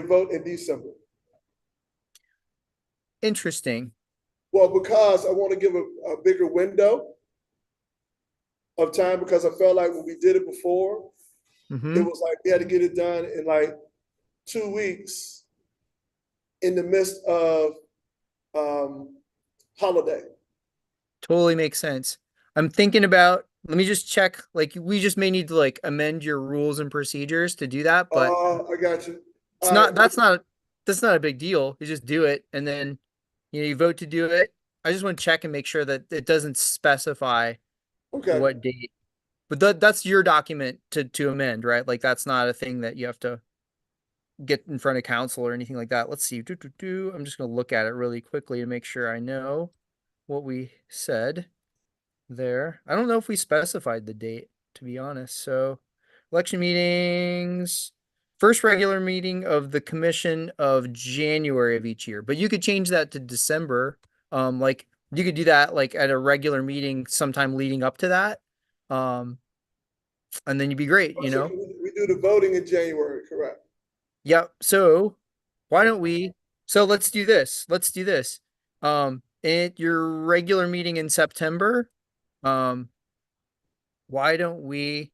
vote in December. Interesting. Well, because I want to give a bigger window of time, because I felt like when we did it before, it Hmm. was like we had to get it done in like 2 weeks in the midst of holiday. Totally makes sense. I'm thinking about, let me just check, like, we just may need to like amend your rules and procedures to do that, but I got you. it's All right, not, that's not a big deal. You just do it and then, you vote to do it. I just want to check and make sure that it doesn't specify okay. what date. But that's your document to amend, right? Like that's not a thing that you have to get in front of council or anything like that. Let's see. I'm just gonna look at it really quickly to make sure I know what we said there. I don't know if we specified the date, to be honest. So election meetings, first regular meeting of the commission of January of each year. But you could change that to December. Like you could do that like at a regular meeting sometime leading up to that. And then you'd be great, you So know? we do the voting in January, correct? Yep. So why don't we? So let's do this. Let's do this. At your regular meeting in September, um, why don't we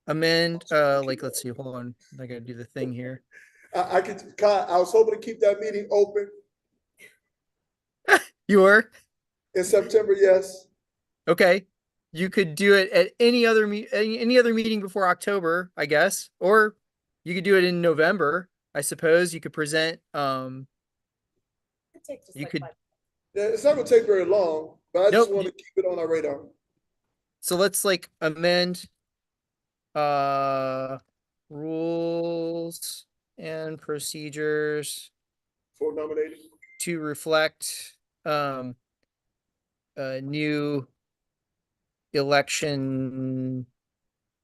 amend? Like let's see. Hold on. I gotta do the thing here. I was hoping to keep that meeting open You were in September, yes. okay. You could do it at any other any other meeting before October, I guess, or you could do it in November. I suppose you could present. Could take just You like could. 5. Yeah, it's not gonna take very long, but I just Nope. want to keep it on our radar So let's like amend uh rules and procedures for nominating. to reflect a new election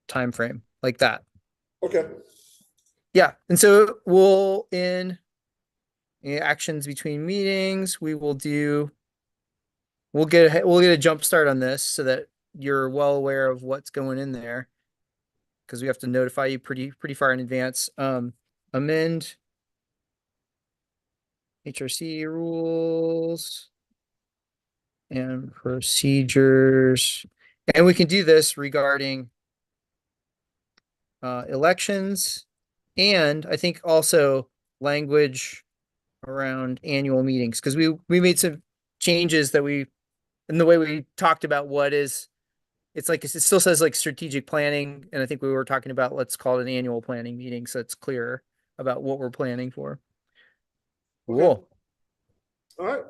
time frame like that. Okay, Yeah. And so we'll in actions between meetings, we'll get a jump start on this so that you're well aware of what's going in there because we have to notify you pretty far in advance. Amend HRC rules and procedures. And we can do this regarding elections and I think also language around annual meetings because we made some changes that we in the way we talked about what is it's like it still says like strategic planning and I think we were talking about let's call it an annual planning meeting so it's clearer about what we're planning for. okay, Cool. all right.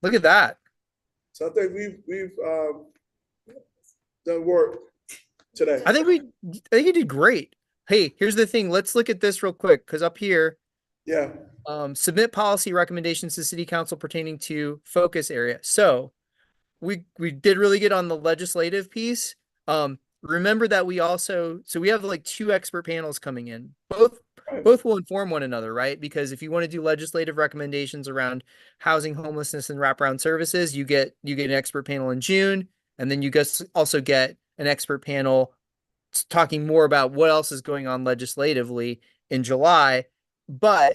Look at that. So I think we've done work today. I think you did great. Hey, here's the thing. Let's look at this real quick because up here, Yeah, submit policy recommendations to city council pertaining to focus area. So we did really good on the legislative piece. Remember that we have like 2 expert panels coming in. Both will inform one another, right? Because if you want to do legislative recommendations around housing, homelessness, and wraparound services, you get an expert panel in June, and then you guys also get an expert panel talking more about what else is going on legislatively in July. But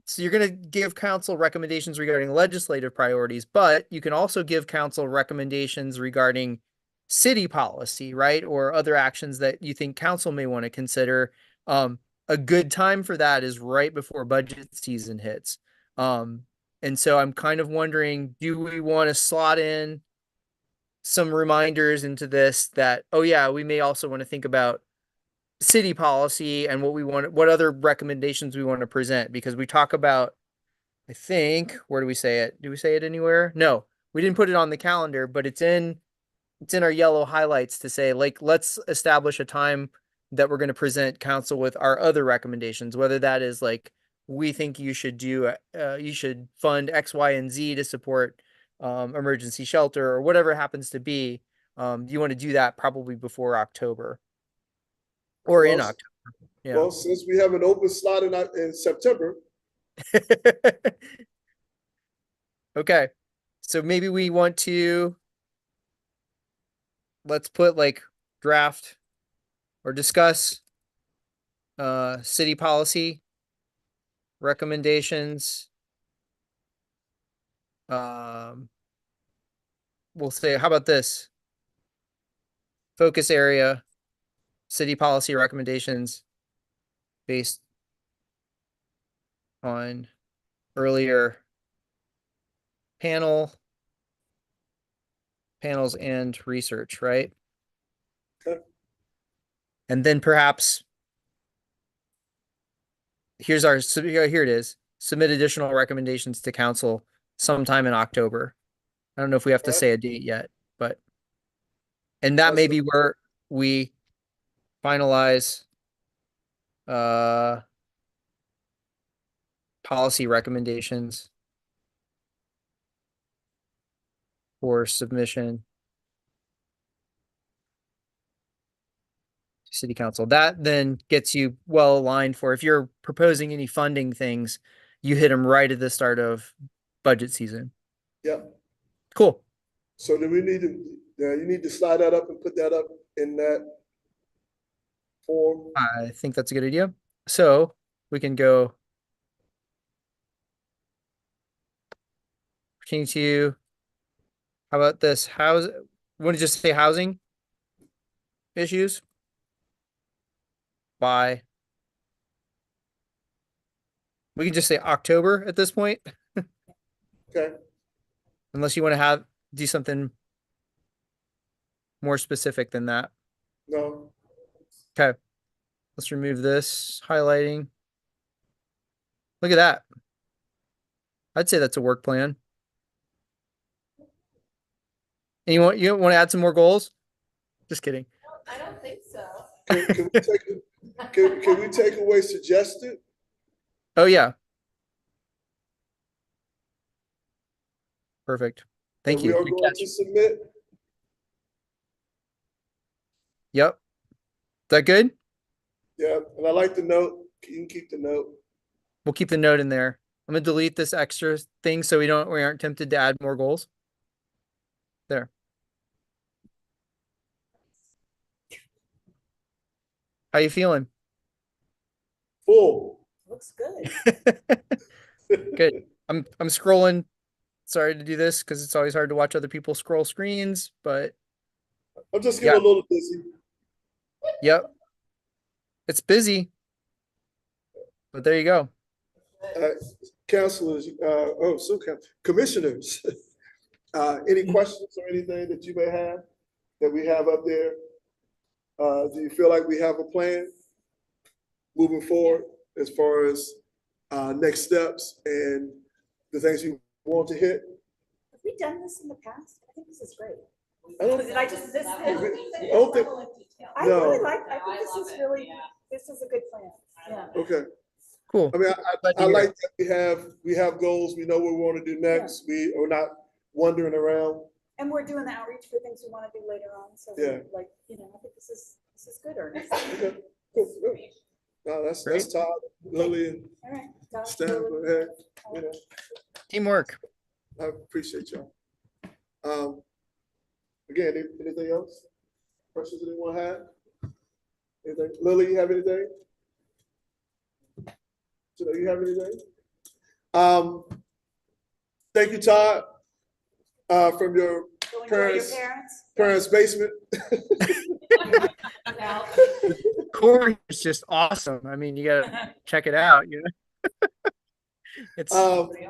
so you're going to give council recommendations regarding legislative priorities, but you can also give council recommendations regarding city policy, right? Or other actions that you think council may want to consider. A good time for that is right before budget season hits. And so I'm kind of wondering, do we want to slot in some reminders into this that, oh yeah, we may also want to think about city policy and what other recommendations we want to present because we talk about, I think, where do we say it? Do we say it anywhere? No, we didn't put it on the calendar, but it's in our yellow highlights to say like let's establish a time that we're going to present council with our other recommendations, whether that is like we think you should fund X, Y, and Z to support emergency shelter or whatever it happens to be. You want to do that probably before October or in well, October. Yeah. well, since we have an open slot in September, Okay. So maybe we want to let's put like draft or discuss city policy recommendations we'll say, how about this? Focus area, city policy recommendations based on earlier panels and research, right? Okay. And then perhaps here it is. Submit additional recommendations to council sometime in October. I don't know if we have to Alright. say a date yet, but and that may be where we finalize policy recommendations for submission to city council. That then gets you well aligned for if you're proposing any funding things, you hit them right at the start of budget season. Yep. Cool. So do we need to, you need to slide that up and put that up in that form? I think that's a good idea. So we can go pertaining to, how about this? Want to just say housing issues? By, we can just say October at this point, Okay, unless you want to do something more specific than that. no, Okay. Let's remove this highlighting. Look at that. I'd say that's a work plan. And you want to add some more goals? Just kidding. I don't think so. can we take away suggested? Oh yeah. Perfect. Thank that you. We are Good going catch. to submit. Yep. Is that good? Yeah, and I like the note. You can keep the note. We'll keep the note in there. I'm gonna delete this extra thing so we aren't tempted to add more goals. There. How you feeling? Full. Looks good. Good. I'm scrolling. Sorry to do this because it's always hard to watch other people scroll screens, but I'm just getting a little busy. yep. It's busy. But there you go. Councilors, commissioners, any questions or anything that you may have that we have up there? Do you feel like we have a plan moving forward as far as next steps and the things you want to hit? Have we done this in the past? I think this is great. I don't- Did I just, this, I don't think- I No. really like, I No, I think love this is it, really, yeah. this is a good plan. Yeah. Okay. Cool. I mean, Glad to I hear like that we have goals. We know what we want to do next. We are not wandering around. And we're doing the outreach for things we want to do later on. So Yeah. like, I think this is good, Ernest. Okay, cool. No, that's Great. Todd, Lily, All right. Doc, Stan, Lily. go ahead. You know, Teamwork. I appreciate y'all. Again, anything else? Questions anyone have? Anything? Lily, you have anything? Do you have anything? Thank you, Todd, from your Go enjoy your Parents. parents. parents' basement. Corey is just awesome. I mean, you gotta check it out, you know. It's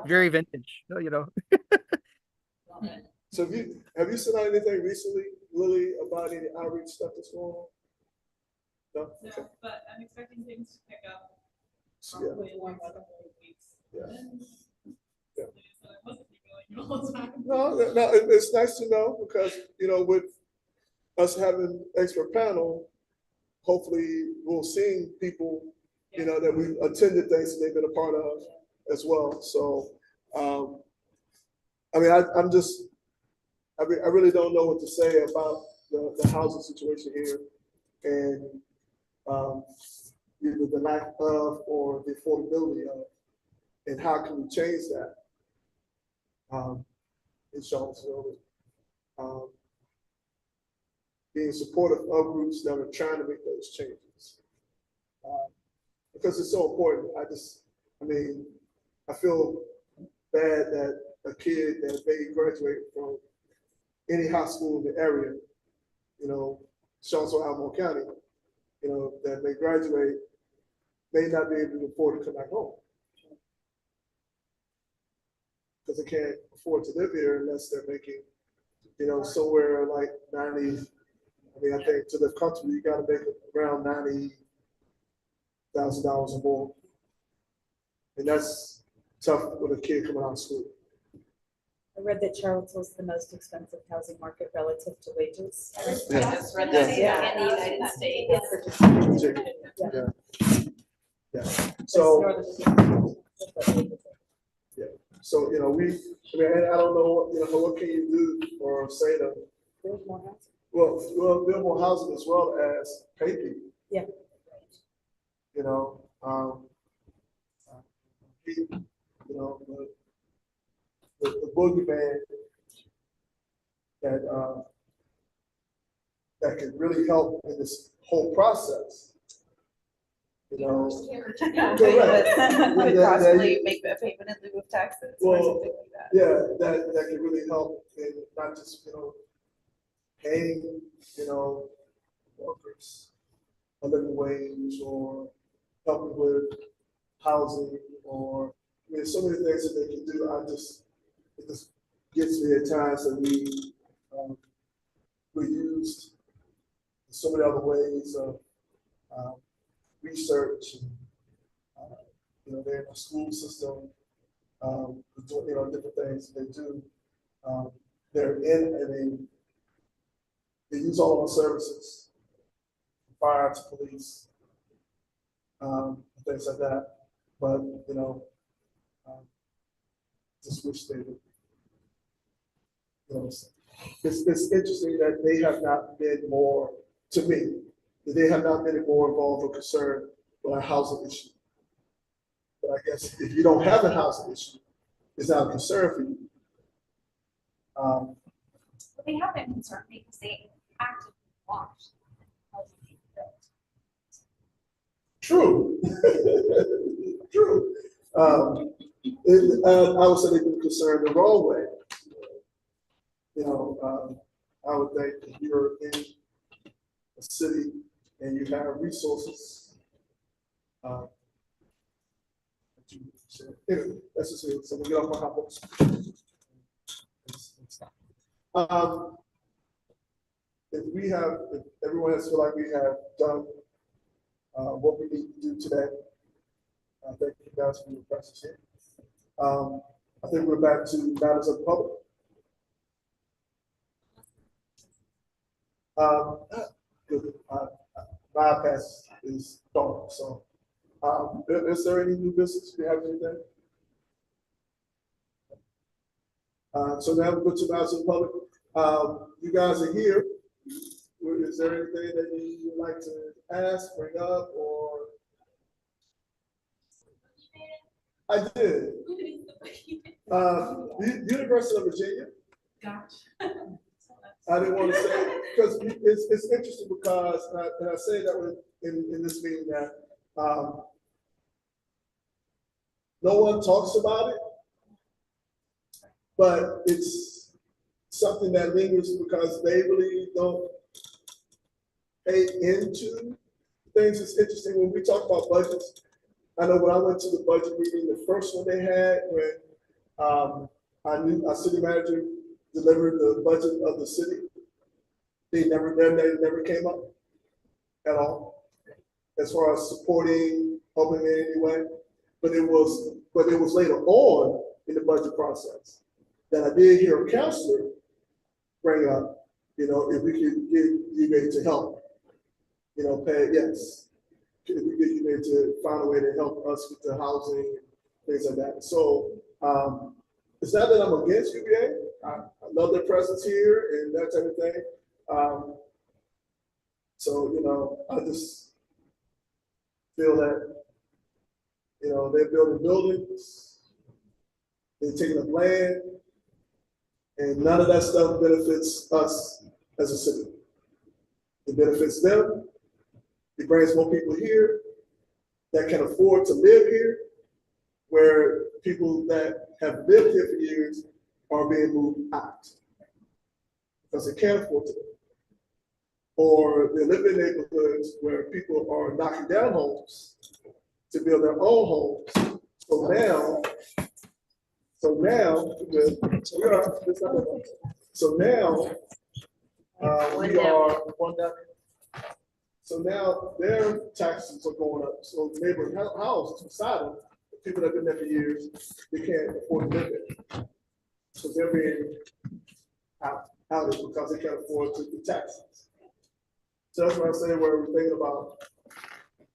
very vintage, you know. So have you sent out anything recently, Lily, about any outreach stuff that's going on? No? Okay. No, but I'm expecting things to pick up Yeah. probably in the next couple of weeks. Yeah. And Yeah. like I said, I wasn't feeling all the time. No, it's nice to know because, with us having expert panel, hopefully we'll see people, that we attended things that they've been a part of as well. So, I mean, I really don't know what to say about the housing situation here and either the lack of or the affordability of, and how can we change that in Charlottesville? Being supportive of groups that are trying to make those changes. Because it's so important. I feel bad that a kid that may graduate from any high school in the area, you know, Charlottesville, Albemarle County, you know, that may graduate, may not be able to afford to come back home. Because they can't afford to live here unless they're making, you know, somewhere like 90, I mean, I think to live comfortably, you gotta make around $90,000 or more. And that's tough with a kid coming out of school. I read that Charlottesville's the most expensive housing market relative to wages. I just read that Yeah. in the United States. Yeah. Yeah. So. So, you know, I mean, I don't know, you know, what can you do or say to, well, build more housing as well as pay people. Yeah. You know, you know, the boogeyman that can really help in this whole process. You know, Could Correct. possibly make a payment in lieu of taxes or Well, something like that. yeah, that can really help in not just, you know, paying, you know, workers a living wage or helping with housing or, I mean, so many things that they can do. It just gets me at times that we used so many other ways of research and, you know, they're in the school system, you know, different things they do. They're in they use all our services, fire to police, things like that. But, you know, just wish they would, you know, it's interesting that they have not been more, to me, that they have not been more involved or concerned with our housing issue. But I guess if you don't have a housing issue, it's not a concern for you. But they have been concerned because they actively watch housing being built. True. True. I would say they've been concerned the wrong way. You know, I would think if you're in a city and you have resources, anyway, that's just it. So we get off my hot books. If everyone has feel like we have done what we need to do today, thank you guys for your presence here. I think we're back to matters of the public. Good. My iPad is dark, so is there any new business? Do you have anything? So now we go to matters of the public. You guys are here. Is there anything that you would like to ask, bring up, or? I did. University of Virginia. Gotcha. I didn't want to say, because it's interesting because, and I say that in this meeting that no one talks about it, but it's something that lingers because they really don't pay into things. It's interesting when we talk about budgets. I know when I went to the budget meeting, the first one they had when our city manager delivered the budget of the city, they never came up at all as far as supporting, helping in any way. But it was later on in the budget process that I did hear a counselor bring up, you know, if we could get UVA to help, you know, pay, yes. If we get UVA to find a way to help us with the housing and things like that. So it's not that I'm against UVA. I love their presence here and that type of thing. So, you know, I just feel that, you know, they're building buildings, they're taking up land, and none of that stuff benefits us as a city. It benefits them. It brings more people here that can afford to live here, where people that have lived here for years are being moved out because they can't afford to live. Or they live in neighborhoods where people are knocking down homes to build their own homes. So now, we are one down. So now their taxes are going up. So neighboring houses beside them, the people that have been there for years, they can't afford to live there. So they're being outed because they can't afford to the taxes. So that's what I'm saying, where we're thinking about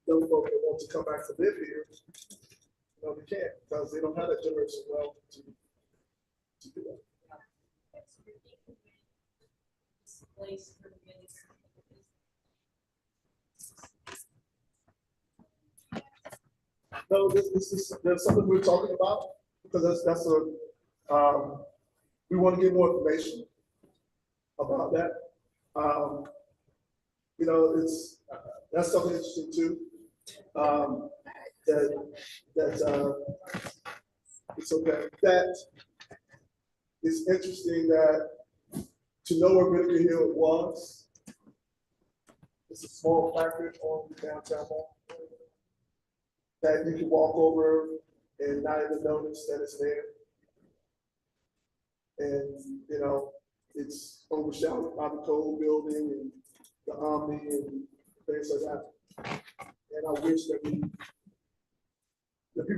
those folks that want to come back to live here. No, they can't, because they don't have that generation wealth to do that. Place for the beginning. No, that's something we're talking about, because that's we want to get more information about that. You know, that's something interesting too. It's okay. That it's interesting that to know where Whitaker Hill was, it's a small factory on the downtown mall that you can walk over and not even notice that it's there. And, you know, it's overshadowed by the Cole building and the Omni and things like that. And I wish that people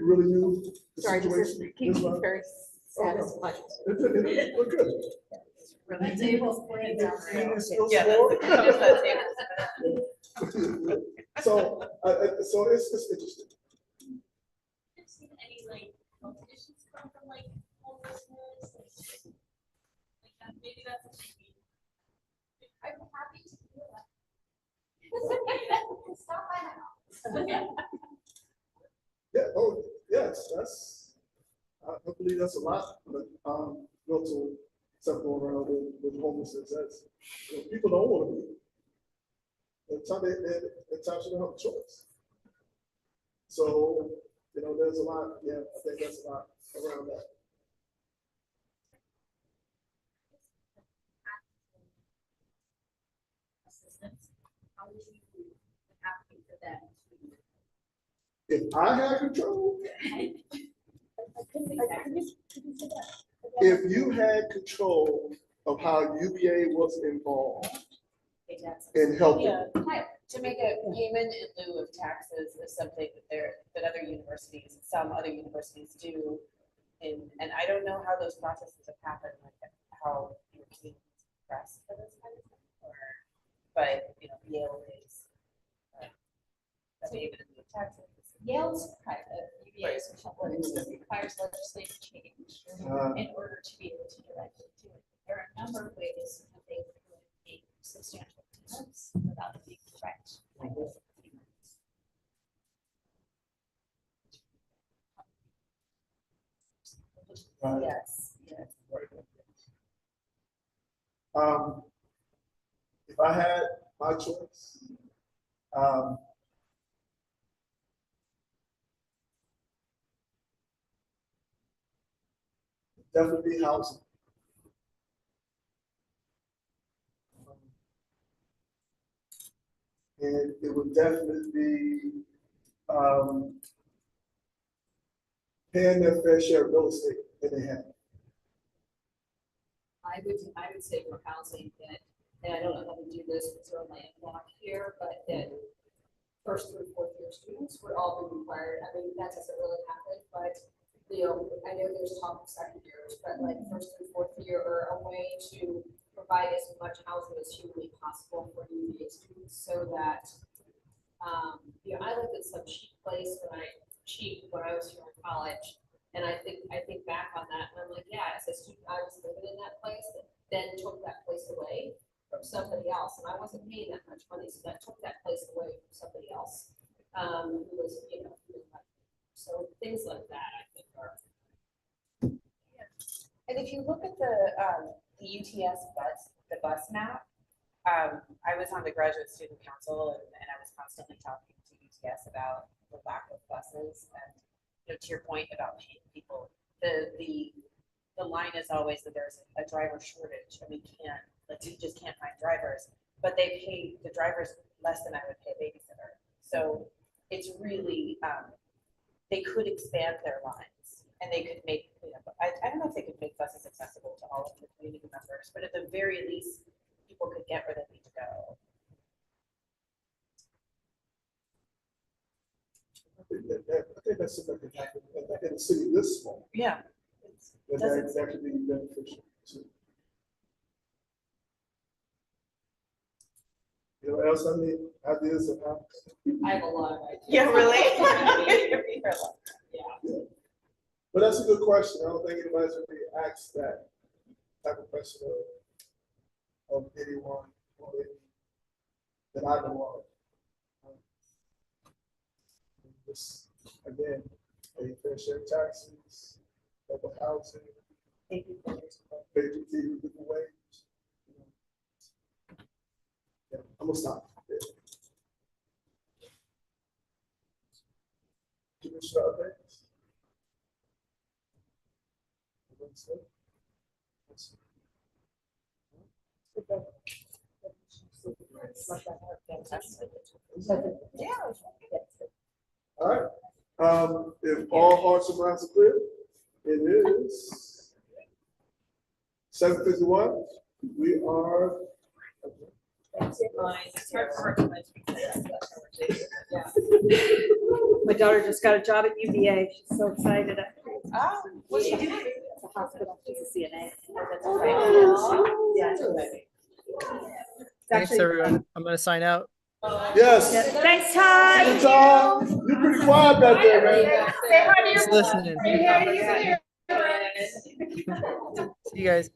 really knew the Sorry, this is situation. keeping This me one. very satisfied. We're good. The table's playing down there. It's still Yeah, small. that's the table. So, so it's interesting. I've seen any like health issues come from like homelessness, like that. Maybe that's what you mean. I'm happy to do that. Stop by my house. Yeah, oh, yes, I believe that's a lot, but, mental stuff going around with homelessness, that's, you know, people don't want to be. At times you don't have a choice. So, you know, there's a lot, yeah, I think that's a lot around that. Assistance. How would you be happy for them to? If I had control, Exactly. if you had control of how UVA was involved in helping, To make a payment in lieu of taxes is something that other universities, some other universities do. And I don't know how those processes have happened, like how your team is pressed for this kind of thing, but, you know, Yale is. A payment in lieu of taxes. Yale's private, UVA is public, so it requires legislative change in order to be able to directly do it. There are a number of ways that they could make substantial payments without being direct. Yes, yes. If I had my choice, definitely housing. And it would definitely be, paying their fair share of real estate that they have. I would say for housing that, and I don't know how to do this because they're on my block here, but that first through fourth year students would all be required. I mean, that doesn't really happen, but you know, I know there's talk of second years, but like first through fourth year are a way to provide as much housing as humanly possible for UVA students so that, you know, I lived in some cheap place when I was here in college. And I think back on that and I'm like, yeah, as a student, I was living in that place that then took that place away from somebody else. And I wasn't paying that much money, so that took that place away from somebody else. Who was, you know, so things like that, I think are. And if you look at the UTS bus map, I was on the graduate student council and I was constantly talking to UTS about the lack of buses and, you know, to your point about paying people, the the line is always that there's a driver shortage and we can't, like, we just can't find drivers. But they pay the drivers less than I would pay a babysitter. So it's really, they could expand their lines and they could make, you know, I don't know if they could make buses accessible to all of the community members, but at the very least, people could get where they need to go. I think that's something that can happen in a city this small. Yeah. That could be beneficial too. Anyone else have any ideas of how? I have a lot of ideas. Yeah, really? Yeah. But that's a good question. I don't think anybody's really asked that type of question of anyone or any that I know of. Just, again, pay fair share taxes, local housing, pay for TV, living wage. Yeah, I'm gonna stop there. Commissioner updates? All right, if all hearts and minds are clear, it is 7:51. We are. My daughter just got a job at UVA. She's so excited. Oh, what's she doing? It's a hospital. She's a CNA. Oh, Yeah. Thanks, everyone. I'm gonna sign out. Yes. Thanks, Todd. Hey, Tom, you're pretty quiet back there, man. Say hi to Just listening. See you guys.